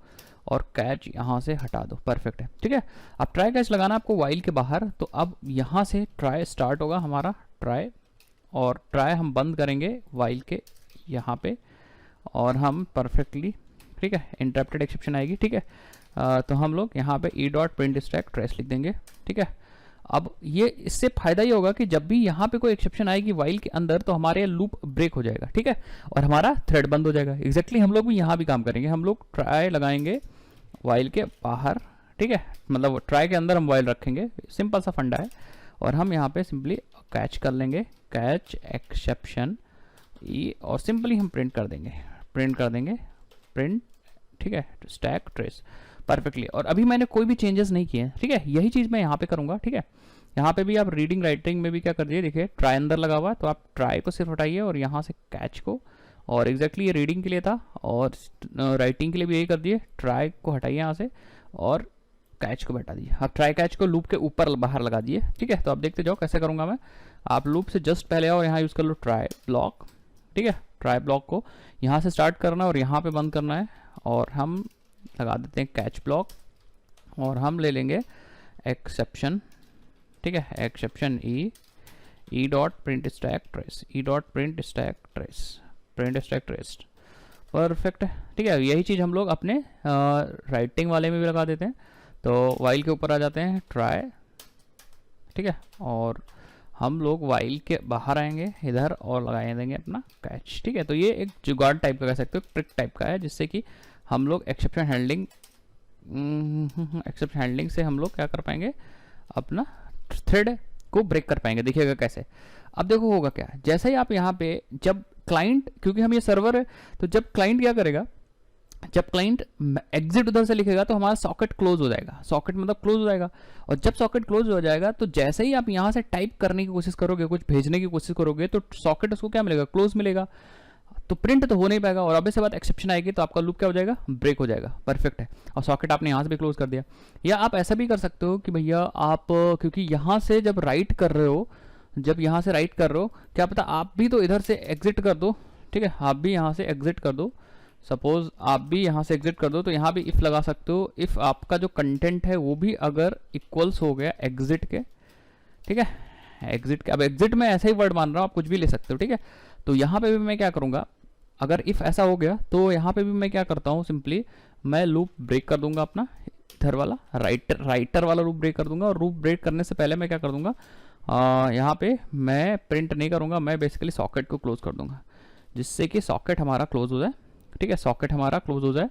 और कैच यहाँ से हटा दो, परफेक्ट है, ठीक है। अब ट्राई कैच लगाना आपको वाइल के बाहर। तो अब यहाँ से ट्राई स्टार्ट होगा हमारा ट्राई, और ट्राई हम बंद करेंगे वाइल के यहाँ पे, और हम परफेक्टली, ठीक है, इंटरप्टेड एक्सेप्शन आएगी, ठीक है। तो हम लोग यहाँ पे E dot print stack trace लिख देंगे, ठीक है। अब ये इससे फायदा ये होगा कि जब भी यहाँ पे कोई एक्सेप्शन आएगी वाइल के अंदर तो हमारे लूप ब्रेक हो जाएगा, ठीक है, और हमारा थ्रेड बंद हो जाएगा। एग्जैक्टली हम लोग भी यहाँ भी काम करेंगे, हम लोग ट्राई लगाएंगे वाइल के बाहर, ठीक है, मतलब ट्राई के अंदर हम वाइल रखेंगे, सिंपल सा फंडा है। और हम यहाँ पे सिंपली कैच कर लेंगे, कैच एक्सेप्शन ई, और सिंपली हम प्रिंट कर देंगे प्रिंट, ठीक है, स्टैक ट्रेस परफेक्टली। और अभी मैंने कोई भी चेंजेस नहीं किए हैं, ठीक है, यही चीज़ मैं यहाँ पे करूँगा, ठीक है। यहाँ पे भी आप रीडिंग राइटिंग में भी क्या कर दिए, देखिए ट्राई अंदर लगा हुआ है, तो आप ट्राई को सिर्फ हटाइए और यहाँ से कैच को, और एग्जैक्टली ये रीडिंग के लिए था और राइटिंग के लिए भी यही कर दिए, ट्राई को हटाइए यहाँ से और कैच को हटा दिए। आप ट्राई कैच को लूप के ऊपर बाहर लगा दिए, ठीक है। तो आप देखते जाओ कैसे करूँगा मैं। आप लूप से जस्ट पहले आओ, यहाँ यूज़ कर लो ट्राई ब्लॉक, ठीक है। ट्राई ब्लॉक को यहाँ से स्टार्ट करना है और यहाँ पे बंद करना है, और हम लगा देते हैं कैच ब्लॉक, और हम ले लेंगे एक्सेप्शन, ठीक है, exception E dot print stack trace, E dot print stack trace, print stack trace perfect है, ठीक है। यही चीज़ हम लोग अपने राइटिंग वाले में भी लगा देते हैं। तो वाइल के ऊपर आ जाते हैं, ट्राई, ठीक है, और हम लोग वाइल के बाहर आएंगे इधर और लगा देंगे अपना कैच, ठीक है। तो ये एक जुगाड़ टाइप का कह सकते हो, ट्रिक टाइप का है, जिससे कि हम लोग एक्सेप्शन हैंडलिंग से हम लोग क्या कर पाएंगे, अपना थ्रेड को ब्रेक कर पाएंगे। देखिएगा कैसे। अब देखो होगा क्या, जैसे ही आप यहाँ पे जब क्लाइंट, क्योंकि हम ये सर्वर है, तो जब क्लाइंट क्या करेगा, जब क्लाइंट एग्जिट उधर से लिखेगा तो हमारा सॉकेट क्लोज हो जाएगा, सॉकेट मतलब क्लोज हो जाएगा। और जब सॉकेट क्लोज हो जाएगा तो जैसे ही आप यहाँ से टाइप करने की कोशिश करोगे, कुछ भेजने की कोशिश करोगे, तो सॉकेट उसको क्या मिलेगा, क्लोज मिलेगा। तो प्रिंट तो हो नहीं पाएगा, और अब से बात एक्सेप्शन आएगी तो आपका लूप क्या हो जाएगा, ब्रेक हो जाएगा। परफेक्ट है। और सॉकेट आपने यहाँ से भी क्लोज कर दिया। या आप ऐसा भी कर सकते हो कि भैया आप, क्योंकि यहाँ से जब राइट कर रहे हो, जब यहाँ से राइट कर रहे हो, क्या पता आप भी तो इधर से एग्जिट कर दो, ठीक है, आप भी यहाँ से एग्जिट कर दो। सपोज आप भी यहाँ से एग्जिट कर दो, तो यहाँ भी इफ़ लगा सकते हो, इफ़ आपका जो कंटेंट है वो भी अगर इक्वल्स हो गया एग्जिट के, ठीक है, एग्जिट के। अब एग्जिट में ऐसा ही वर्ड मान रहा हूँ, आप कुछ भी ले सकते हो, ठीक है। तो यहाँ पे भी मैं क्या करूँगा, अगर इफ़ ऐसा हो गया तो यहाँ पे भी मैं क्या करता हूँ, सिंपली मैं लूप ब्रेक कर दूंगा अपना, इधर वाला राइटर वाला लूप ब्रेक कर दूंगा। और लूप ब्रेक करने से पहले मैं क्या कर दूंगा, यहाँ पे मैं प्रिंट नहीं करूँगा, मैं बेसिकली सॉकेट को क्लोज कर दूंगा, जिससे कि सॉकेट हमारा क्लोज हो जाए, ठीक है, सॉकेट हमारा क्लोज हो जाए।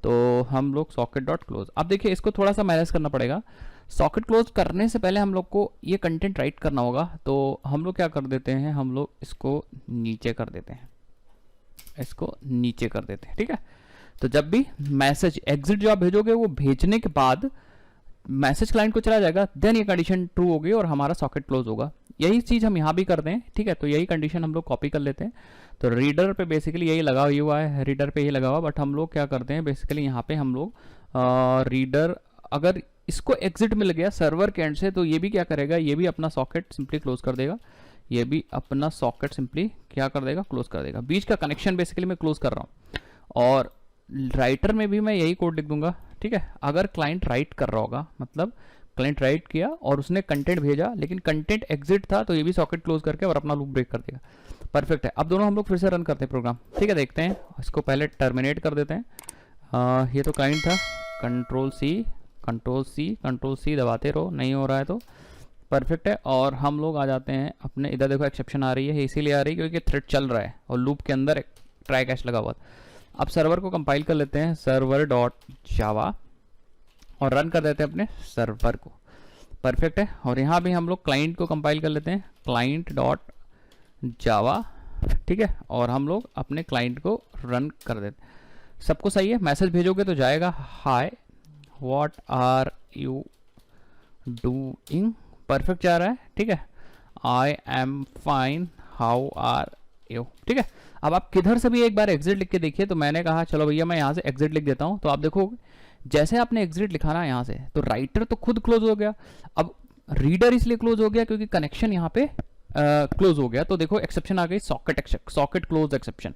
तो हम लोग सॉकेट डॉट क्लोज, अब देखिए इसको थोड़ा सा मैनेज करना पड़ेगा। सॉकेट क्लोज करने से पहले हम लोग को ये कंटेंट राइट करना होगा। तो हम लोग क्या कर देते हैं, हम लोग इसको नीचे कर देते हैं, इसको नीचे कर देते हैं, ठीक है। तो जब भी मैसेज एग्जिट जो आप भेजोगे, वो भेजने के बाद मैसेज क्लाइंट को चला जाएगा, देन ये कंडीशन ट्रू होगी और हमारा सॉकेट क्लोज होगा। यही चीज़ हम यहाँ भी करते हैं, ठीक है। तो यही कंडीशन हम लोग कॉपी कर लेते हैं। तो रीडर पे बेसिकली यही लगा हुआ है, रीडर पे यही लगा हुआ, बट हम लोग क्या करते हैं बेसिकली यहाँ पे हम लोग रीडर, अगर इसको एग्जिट मिल गया सर्वर के एंड से, तो ये भी क्या करेगा, ये भी अपना सॉकेट सिंपली क्लोज कर देगा, ये भी अपना सॉकेट सिंपली क्या कर देगा, क्लोज कर देगा। बीच का कनेक्शन बेसिकली मैं क्लोज कर रहा हूँ। और राइटर में भी मैं यही कोड लिख दूंगा, ठीक है। अगर क्लाइंट राइट कर रहा होगा, मतलब क्लाइंट राइट किया और उसने कंटेंट भेजा, लेकिन कंटेंट एग्जिट था, तो ये भी सॉकेट क्लोज करके और अपना लूप ब्रेक कर देगा। परफेक्ट है। अब दोनों हम लोग फिर से रन करते हैं प्रोग्राम, ठीक है। देखते हैं, इसको पहले टर्मिनेट कर देते हैं। ये तो क्लाइंट था, कंट्रोल सी दबाते रहो, नहीं हो रहा है तो परफेक्ट है। और हम लोग आ जाते हैं अपने इधर, देखो एक्सेप्शन आ रही है, इसीलिए आ रही है क्योंकि थ्रेड चल रहा है और लूप के अंदर एक ट्राई कैच लगा हुआ। अब सर्वर को कंपाइल कर लेते हैं, सर्वर डॉट जावा, और रन कर देते हैं अपने सर्वर को। परफेक्ट है। और यहाँ भी हम लोग क्लाइंट को कंपाइल कर लेते हैं, क्लाइंट डॉट जावा, ठीक है। और हम लोग अपने क्लाइंट को रन कर देते हैं। सबको सही है, मैसेज भेजोगे तो जाएगा, hi what are you doing, perfect जा रहा है, ठीक है। I am fine, how are you, ठीक है। अब आप किधर से भी एक बार एग्जिट लिख के देखिए। तो मैंने कहा चलो भैया मैं यहाँ से एग्जिट लिख देता हूँ। तो आप देखो जैसे आपने एग्जिट लिखा ना यहाँ से, तो राइटर तो खुद क्लोज हो गया। अब रीडर इसलिए क्लोज हो गया क्योंकि कनेक्शन यहाँ पे क्लोज हो गया। तो देखो एक्सेप्शन आ गई, socket close exception,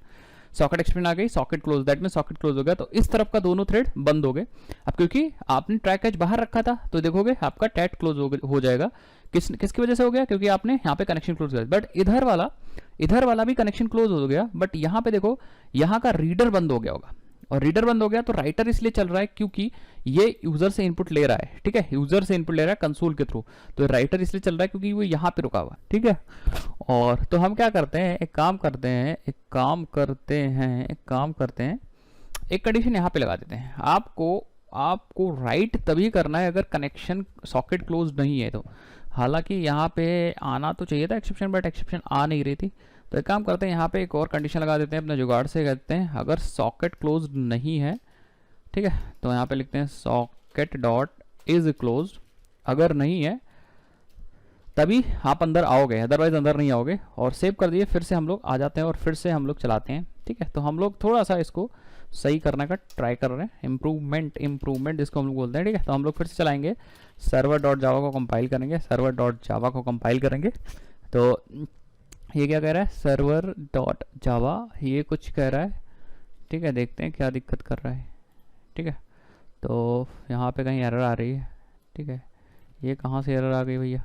socket exception आ गई, सॉकेट क्लोज, दैट में सॉकेट क्लोज हो गया। तो इस तरफ का दोनों थ्रेड बंद हो गए। अब क्योंकि आपने ट्राई कैच बाहर रखा था, तो देखोगे आपका टैट क्लोज हो जाएगा। किसकी वजह से हो गया, क्योंकि आपने यहाँ पे कनेक्शन क्लोज किया। बट इधर वाला भी कनेक्शन क्लोज हो गया, बट यहाँ पे देखो यहाँ का रीडर बंद हो गया होगा। और रीडर बंद हो गया तो राइटर इसलिए चल रहा है क्योंकि ये यूजर से इनपुट ले रहा है, ठीक है, यूजर से इनपुट ले रहा है कंसोल के थ्रू। तो राइटर इसलिए चल रहा है क्योंकि वो यहाँ पे रुका हुआ, ठीक है। और तो हम क्या करते हैं, एक काम करते हैं, एक कंडीशन यहाँ पे लगा देते हैं। आपको राइट तभी करना है अगर कनेक्शन सॉकेट क्लोज नहीं है तो। हालांकि यहाँ पे आना तो चाहिए था एक्सेप्शन, बट एक्सेप्शन आ नहीं रही थी। तो एक काम करते हैं, यहाँ पे एक और कंडीशन लगा देते हैं अपने जुगाड़ से, कहते हैं अगर सॉकेट क्लोज नहीं है, ठीक है, तो यहाँ पे लिखते हैं सॉकेट डॉट इज क्लोज। अगर नहीं है तभी आप अंदर आओगे, अदरवाइज अंदर नहीं आओगे। और सेव कर दिए, फिर से हम लोग आ जाते हैं और फिर से हम लोग चलाते हैं, ठीक है। तो हम लोग थोड़ा सा इसको सही करने का ट्राई कर रहे हैं, इम्प्रूवमेंट जिसको हम लोग बोलते हैं, ठीक है। तो हम लोग फिर से चलाएंगे, सर्वर डॉट जावा को कंपाइल करेंगे, तो ये क्या कह रहा है, सर्वर डॉट जावा, ये कुछ कह रहा है, ठीक है। देखते हैं क्या दिक्कत कर रहा है, ठीक है। तो यहाँ पे कहीं एरर आ रही है, ठीक है। ये कहाँ से एरर आ गई भैया,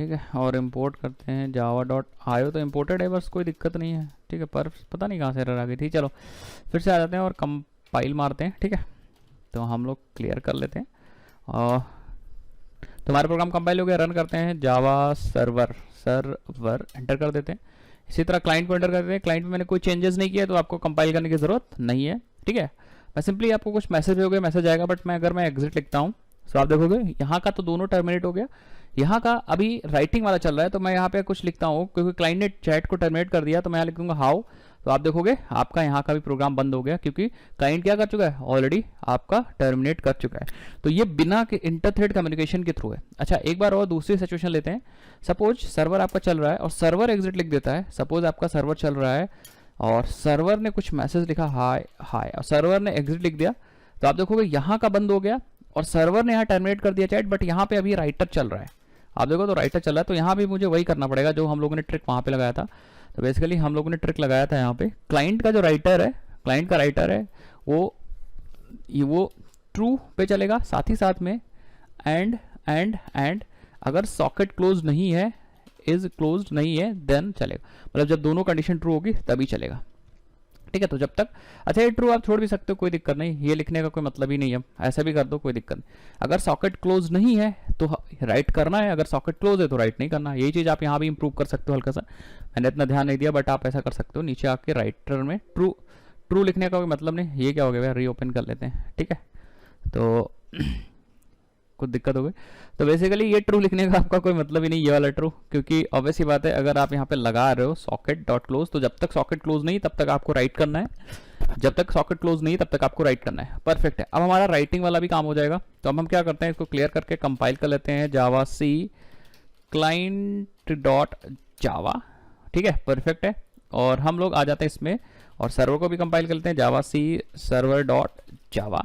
ठीक है, और इंपोर्ट करते हैं जावा डॉट आयो, तो इम्पोर्टेड है बस, कोई दिक्कत नहीं है। ठीक है, पर पता नहीं कहाँ से एरर आ गई थी। चलो फिर से आ जाते हैं और कंपाइल मारते हैं। ठीक है, तो हम लोग क्लियर कर लेते हैं और तो हमारा प्रोग्राम कंपाइल हो गया। रन करते हैं जावा सर्वर एंटर कर देते हैं। इसी तरह क्लाइंट को एंटर कर देते हैं। क्लाइंट में मैंने कोई चेंजेस नहीं किया तो आपको कंपाइल करने की ज़रूरत नहीं है। ठीक है, मैं सिंपली आपको कुछ मैसेज हो गया, मैसेज आएगा, बट मैं अगर मैं एग्जिट लिखता हूँ तो आप देखोगे यहाँ का तो दोनों टर्मिनेट हो गया, यहाँ का अभी राइटिंग वाला चल रहा है। तो मैं यहाँ पे कुछ लिखता हूँ क्योंकि क्लाइंट ने चैट को टर्मिनेट कर दिया, तो मैं यहाँ लिख दूंगा हाउ, तो आप देखोगे आपका यहाँ का भी प्रोग्राम बंद हो गया क्योंकि क्लाइंट क्या कर चुका है, ऑलरेडी आपका टर्मिनेट कर चुका है। तो ये बिना के इंटरथ्रेड कम्युनिकेशन के थ्रू है। अच्छा, एक बार और दूसरी सिचुएशन लेते हैं। सपोज सर्वर आपका चल रहा है और सर्वर एग्जिट लिख देता है। सपोज आपका सर्वर चल रहा है और सर्वर ने कुछ मैसेज लिखा हाय हाय और सर्वर ने एग्जिट लिख दिया, तो आप देखोगे यहाँ का बंद हो गया और सर्वर ने यहाँ टर्मिनेट कर दिया चैट, बट यहाँ पे अभी राइटर चल रहा है। आप देखो तो राइटर चल रहा है, तो यहाँ भी मुझे वही करना पड़ेगा जो हम लोगों ने ट्रिक वहाँ पे लगाया था। तो बेसिकली हम लोगों ने ट्रिक लगाया था यहाँ पे, क्लाइंट का जो राइटर है, क्लाइंट का राइटर है वो ट्रू पे चलेगा, साथ ही साथ में एंड अगर सॉकेट क्लोज नहीं है, इज क्लोज नहीं है, देन चलेगा। मतलब जब दोनों कंडीशन ट्रू होगी तभी चलेगा। ठीक है, तो जब तक, अच्छा ये ट्रू आप छोड़ भी सकते हो, कोई दिक्कत नहीं, ये लिखने का कोई मतलब ही नहीं है, ऐसा भी कर दो कोई दिक्कत नहीं। अगर सॉकेट क्लोज नहीं है तो राइट करना है, अगर सॉकेट क्लोज है तो राइट नहीं करना। यही चीज़ आप यहाँ भी इंप्रूव कर सकते हो हल्का सा, मैंने इतना ध्यान नहीं दिया, बट आप ऐसा कर सकते हो। नीचे आके राइटर में ट्रू लिखने का कोई मतलब नहीं। ये क्या हो गया भैया, रीओपन कर लेते हैं। ठीक है, तो कुछ दिक्कत हो गई। तो बेसिकली ये ट्रू लिखने का आपका कोई मतलब ही नहीं, ये वाला ट्रू, क्योंकि ऑब्वियस ही बात है अगर आप यहाँ पे लगा रहे हो सॉकेट डॉट क्लोज, तो जब तक सॉकेट क्लोज नहीं तब तक आपको राइट करना है, जब तक सॉकेट क्लोज नहीं तब तक आपको राइट करना है। परफेक्ट है, अब हमारा राइटिंग वाला भी काम हो जाएगा। तो अब हम क्या करते हैं, इसको क्लियर करके कंपाइल कर लेते हैं जावा सी क्लाइंट डॉट जावा। ठीक है, परफेक्ट है, और हम लोग आ जाते हैं इसमें और सर्वर को भी कंपाइल कर लेते हैं जावा सी सर्वर डॉट जावा।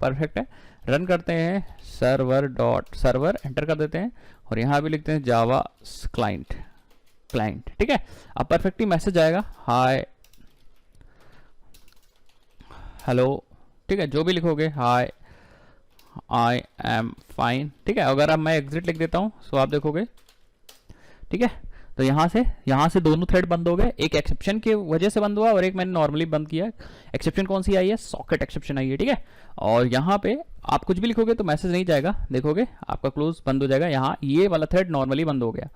परफेक्ट है, रन करते हैं सर्वर एंटर कर देते हैं और यहाँ भी लिखते हैं जावा क्लाइंट। ठीक है, अब परफेक्टली मैसेज आएगा हाय हेलो। ठीक है, जो भी लिखोगे हाय आई एम फाइन। ठीक है, अगर अब मैं एग्जिट लिख देता हूँ तो आप देखोगे, ठीक है, तो यहाँ से दोनों थ्रेड बंद हो गए। एक एक्सेप्शन की वजह से बंद हुआ और एक मैंने नॉर्मली बंद किया। एक्सेप्शन कौन सी आई है, सॉकेट एक्सेप्शन आई है। ठीक है, और यहाँ पे आप कुछ भी लिखोगे तो मैसेज नहीं जाएगा, देखोगे आपका क्लोज बंद हो जाएगा। यहाँ ये वाला थ्रेड नॉर्मली बंद हो गया।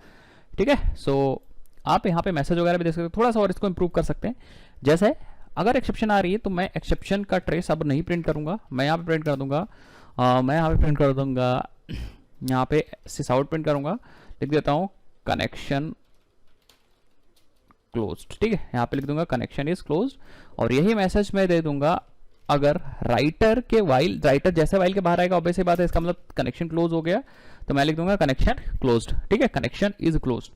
ठीक है, सो आप यहाँ पे मैसेज वगैरह भी देख सकते हो, थोड़ा सा और इसको इंप्रूव कर सकते हैं। जैसे अगर एक्सेप्शन आ रही है तो मैं एक्सेप्शन का ट्रेस अब नहीं प्रिंट करूंगा, मैं यहाँ पे प्रिंट कर दूंगा, यहाँ पे सिस आउट प्रिंट करूंगा, लिख देता हूँ कनेक्शन क्लोज्ड। ठीक है, यहाँ पे लिख दूंगा कनेक्शन इज क्लोज्ड, और यही मैसेज मैं दे दूंगा अगर राइटर जैसे वाइल के बाहर आएगा, ऑब्वियस सी बात है, इसका मतलब कनेक्शन क्लोज हो गया, तो मैं लिख दूंगा कनेक्शन क्लोज्ड। ठीक है, कनेक्शन इज क्लोज्ड,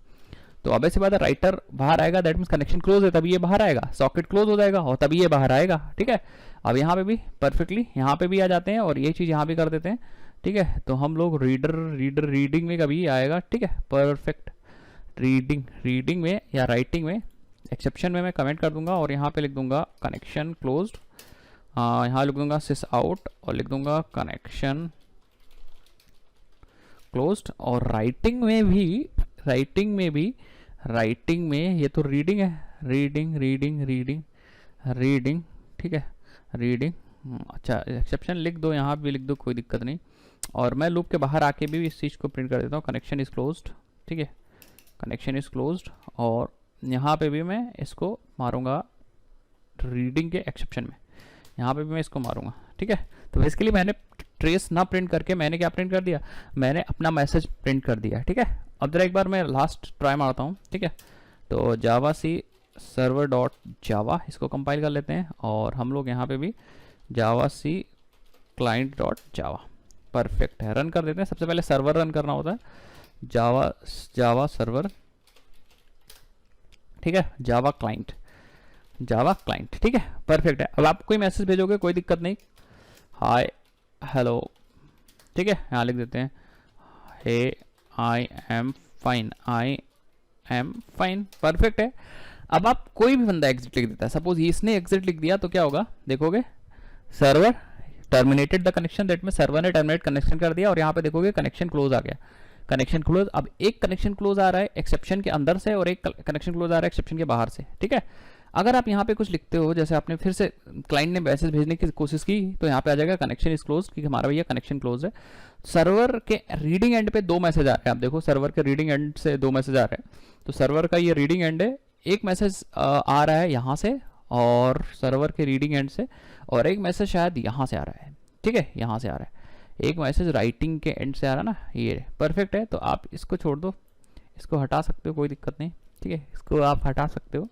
तो ऑब्वियस सी बात है राइटर बाहर आएगा, दैट मींस कनेक्शन क्लोज है, तभी ये बाहर आएगा, सॉकेट क्लोज हो जाएगा और तभी ये बाहर आएगा। ठीक है, अब यहाँ पे भी परफेक्टली यहाँ पे भी आ जाते हैं और ये चीज़ यहाँ भी कर देते हैं। ठीक है, तो हम लोग रीडिंग में कभी आएगा। ठीक है, परफेक्ट, रीडिंग में या राइटिंग में, एक्सेप्शन में मैं कमेंट कर दूंगा और यहाँ पे लिख दूंगा कनेक्शन क्लोज्ड, यहाँ लिख दूंगा सिस आउट और लिख दूंगा कनेक्शन क्लोज्ड। और राइटिंग में ये तो रीडिंग है, रीडिंग। ठीक है, रीडिंग, अच्छा एक्सेप्शन लिख दो, यहाँ भी लिख दो, कोई दिक्कत नहीं। और मैं लूप के बाहर आके भी इस चीज़ को प्रिंट कर देता हूँ, कनेक्शन इज क्लोज्ड। ठीक है, कनेक्शन इज क्लोज्ड, और यहाँ पे भी मैं इसको मारूंगा रीडिंग के एक्सेप्शन में, यहाँ पे भी मैं इसको मारूंगा। ठीक है, तो बेसिकली मैंने ट्रेस ना प्रिंट करके मैंने क्या प्रिंट कर दिया, मैंने अपना मैसेज प्रिंट कर दिया। ठीक है, अब जरा एक बार मैं लास्ट ट्राई मारता हूँ। ठीक है, तो जावा सी सर्वर डॉट जावा, इसको कंपाइल कर लेते हैं और हम लोग यहाँ पे भी जावा सी क्लाइंट डॉट जावा। परफेक्ट है, रन कर देते हैं। सबसे पहले सर्वर रन करना होता है, जावा सर्वर। ठीक है, जावा क्लाइंट। ठीक है, परफेक्ट है। अब आप कोई मैसेज भेजोगे कोई दिक्कत नहीं, हाय हेलो। ठीक है, यहाँ लिख देते हैं हे आई एम फाइन। परफेक्ट है। अब आप कोई भी बंदा एग्जिट लिख देता है, सपोज इसने एग्जिट लिख दिया तो क्या होगा, देखोगे server terminated the connection, that में सर्वर ने टर्मिनेट कनेक्शन कर दिया और यहाँ पे देखोगे कनेक्शन क्लोज आ गया। Connection close. अब एक कनेक्शन क्लोज आ रहा है एक्सेप्शन के अंदर से और एक कनेक्शन क्लोज आ रहा है एक्सेप्शन के बाहर से, ठीक है। अगर आप यहाँ पे कुछ लिखते हो, जैसे आपने फिर से क्लाइंट ने मैसेज भेजने की कोशिश की, तो यहाँ पे आ जाएगा कनेक्शन इज क्लोज, क्योंकि हमारा भैया कनेक्शन क्लोज है। सर्वर के रीडिंग एंड पे 2 मैसेज आ रहे हैं, आप देखो सर्वर के रीडिंग एंड से 2 मैसेज आ रहे हैं। तो सर्वर का ये रीडिंग एंड है, एक मैसेज आ रहा है यहाँ से और सर्वर के रीडिंग एंड से, और एक मैसेज शायद यहाँ से आ रहा है, ठीक है, यहाँ से आ रहा है। एक मैसेज राइटिंग के एंड से आ रहा है ना, ये परफेक्ट है। तो आप इसको छोड़ दो, इसको हटा सकते हो, कोई दिक्कत नहीं, ठीक है, इसको आप हटा सकते हो,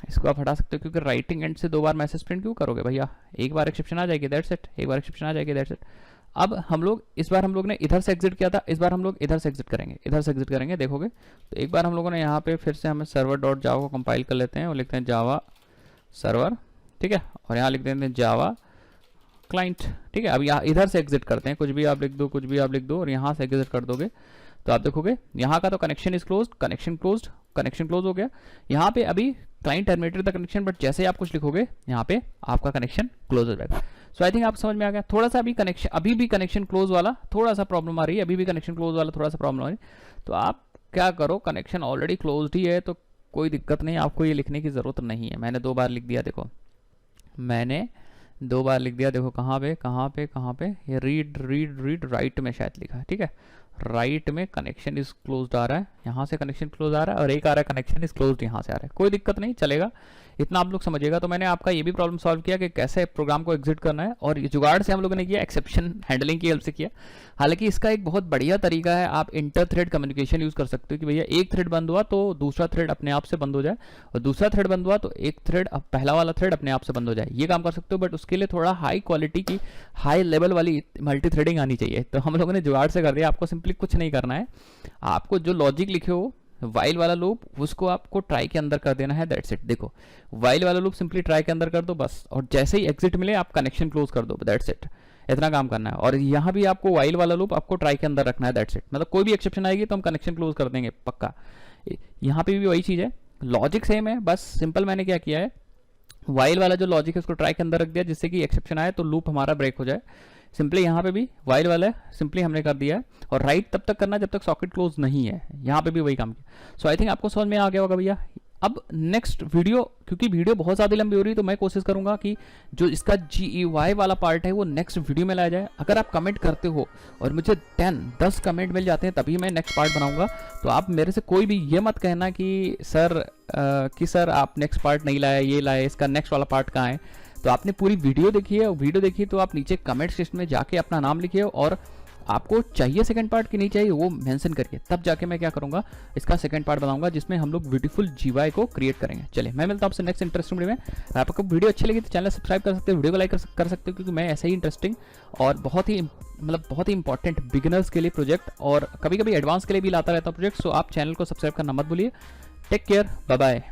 इसको आप हटा सकते हो, क्योंकि राइटिंग एंड से 2 बार मैसेज प्रिंट क्यों करोगे भैया, एक बार एक्सेप्शन आ जाएगी, दैट्स इट, एक बार एक्सेप्शन आ जाएगी, दैट्स इट। अब हम लोग इस बार हम लोग ने इधर से एग्जिट किया था, इस बार हम लोग इधर से एग्जिट करेंगे, इधर से एग्जिट करेंगे, देखोगे। तो एक बार हम लोगों ने यहाँ पे फिर से हमें सर्वर डॉट जावा को कंपाइल कर लेते हैं और लिखते हैं जावा सर्वर, ठीक है, और यहाँ लिख देते हैं जावा क्लाइंट, ठीक है। अब यहाँ इधर से एग्जिट करते हैं, कुछ भी आप लिख दो, कुछ भी आप लिख दो, और यहाँ से एग्जिट कर दोगे तो आप देखोगे यहाँ का तो connection is close, connection close, connection close हो गया। यहाँ पे अभी client terminated the connection, but जैसे ही आप कुछ लिखोगे यहाँ पे आपका कनेक्शन क्लोज हो जाएगा। सो आई थिंक आप समझ में आ गया। थोड़ा सा अभी भी कनेक्शन क्लोज वाला थोड़ा सा प्रॉब्लम आ रही है, अभी भी कनेक्शन क्लोज वाला थोड़ा सा प्रॉब्लम आ रही है। तो आप क्या करो, कनेक्शन ऑलरेडी क्लोज ही है तो कोई दिक्कत नहीं, आपको ये लिखने की ज़रूरत नहीं है। मैंने 2 बार लिख दिया, देखो मैंने 2 बार लिख दिया, देखो कहाँ पे ये रीड राइट में शायद लिखा है, ठीक है, राइट में कनेक्शन इज क्लोज्ड आ रहा है, यहाँ से कनेक्शन क्लोज आ रहा है, और एक आ रहा है कनेक्शन इज क्लोज्ड यहाँ से आ रहा है, कोई दिक्कत नहीं, चलेगा, इतना आप लोग समझिएगा। तो मैंने आपका ये भी प्रॉब्लम सॉल्व किया कि कैसे प्रोग्राम को एग्जिट करना है, और ये जुगाड़ से हम लोगों ने किया, एक्सेप्शन हैंडलिंग की हेल्प से किया। हालांकि इसका एक बहुत बढ़िया तरीका है, आप इंटर थ्रेड कम्युनिकेशन यूज कर सकते हो कि भैया एक थ्रेड बंद हुआ तो दूसरा थ्रेड अपने आप से बंद हो जाए, और दूसरा थ्रेड बंद हुआ तो एक थ्रेड पहला वाला थ्रेड अपने आप से बंद हो जाए, ये काम कर सकते हो। बट उसके लिए थोड़ा हाई क्वालिटी की हाई लेवल वाली मल्टी थ्रेडिंग आनी चाहिए। तो हम लोगों ने जुगाड़ से कर दिया, आपको सिंपली कुछ नहीं करना है, आपको जो लॉजिक लिखे हो वाइल वाला लूप उसको आपको ट्राई के अंदर कर देना है, दैट्स इट। देखो वाइल वाला लूप सिंपली ट्राई के अंदर कर दो बस, और जैसे ही एग्जिट मिले आप कनेक्शन क्लोज कर दो, दैट्स इट, इतना काम करना है। और यहाँ भी आपको वाइल वाला लूप आपको ट्राई के अंदर रखना है, दैट्स इट। मतलब कोई भी एक्सेप्शन आएगी तो हम कनेक्शन क्लोज कर देंगे पक्का। यहाँ पे भी वही चीज़ है, लॉजिक सेम है, बस सिंपल मैंने क्या किया है, वाइल वाला जो लॉजिक है उसको ट्राई के अंदर रख दिया, जिससे कि एक्सेप्शन आए तो लूप हमारा ब्रेक हो जाए। सिंपली यहाँ पे भी वाइल वाला है, सिंपली हमने कर दिया है, और राइट तब तक करना जब तक सॉकेट क्लोज नहीं है, यहाँ पे भी वही काम किया। सो आई थिंक आपको समझ में आ गया होगा भैया। अब नेक्स्ट वीडियो, क्योंकि वीडियो बहुत ज़्यादा लंबी हो रही है, तो मैं कोशिश करूंगा कि जो इसका GUI वाला पार्ट है वो नेक्स्ट वीडियो में लाया जाए। अगर आप कमेंट करते हो और मुझे 10 कमेंट मिल जाते हैं तभी मैं नेक्स्ट पार्ट बनाऊंगा, तो आप मेरे से कोई भी ये मत कहना कि सर आप नेक्स्ट पार्ट नहीं लाए, ये लाए, इसका नेक्स्ट वाला पार्ट कहाँ है। तो आपने पूरी वीडियो देखी है, वीडियो देखी तो आप नीचे कमेंट सेक्शन में जाके अपना नाम लिखिए, और आपको चाहिए सेकंड पार्ट कि नहीं चाहिए वो मेंशन करिए, तब जाके मैं क्या करूंगा, इसका सेकंड पार्ट बनाऊंगा जिसमें हम लोग ब्यूटीफुल GUI को क्रिएट करेंगे। चलिए मैं मिलता हूं आपसे नेक्स्ट इंटरेस्टिंग वीडियो में। आपको वीडियो अच्छी लगी तो चैनल सब्सक्राइब कर सकते हो, वीडियो को लाइक कर सकते हो, क्योंकि मैं ऐसे ही इंटरेस्टिंग और बहुत ही इंपॉर्टेंट बिगिनर्स के लिए प्रोजेक्ट और कभी कभी एडवांस के लिए भी लाता रहता हूँ प्रोजेक्ट। सो आप चैनल को सब्सक्राइब करना मत भूलिए। Take care, bye bye.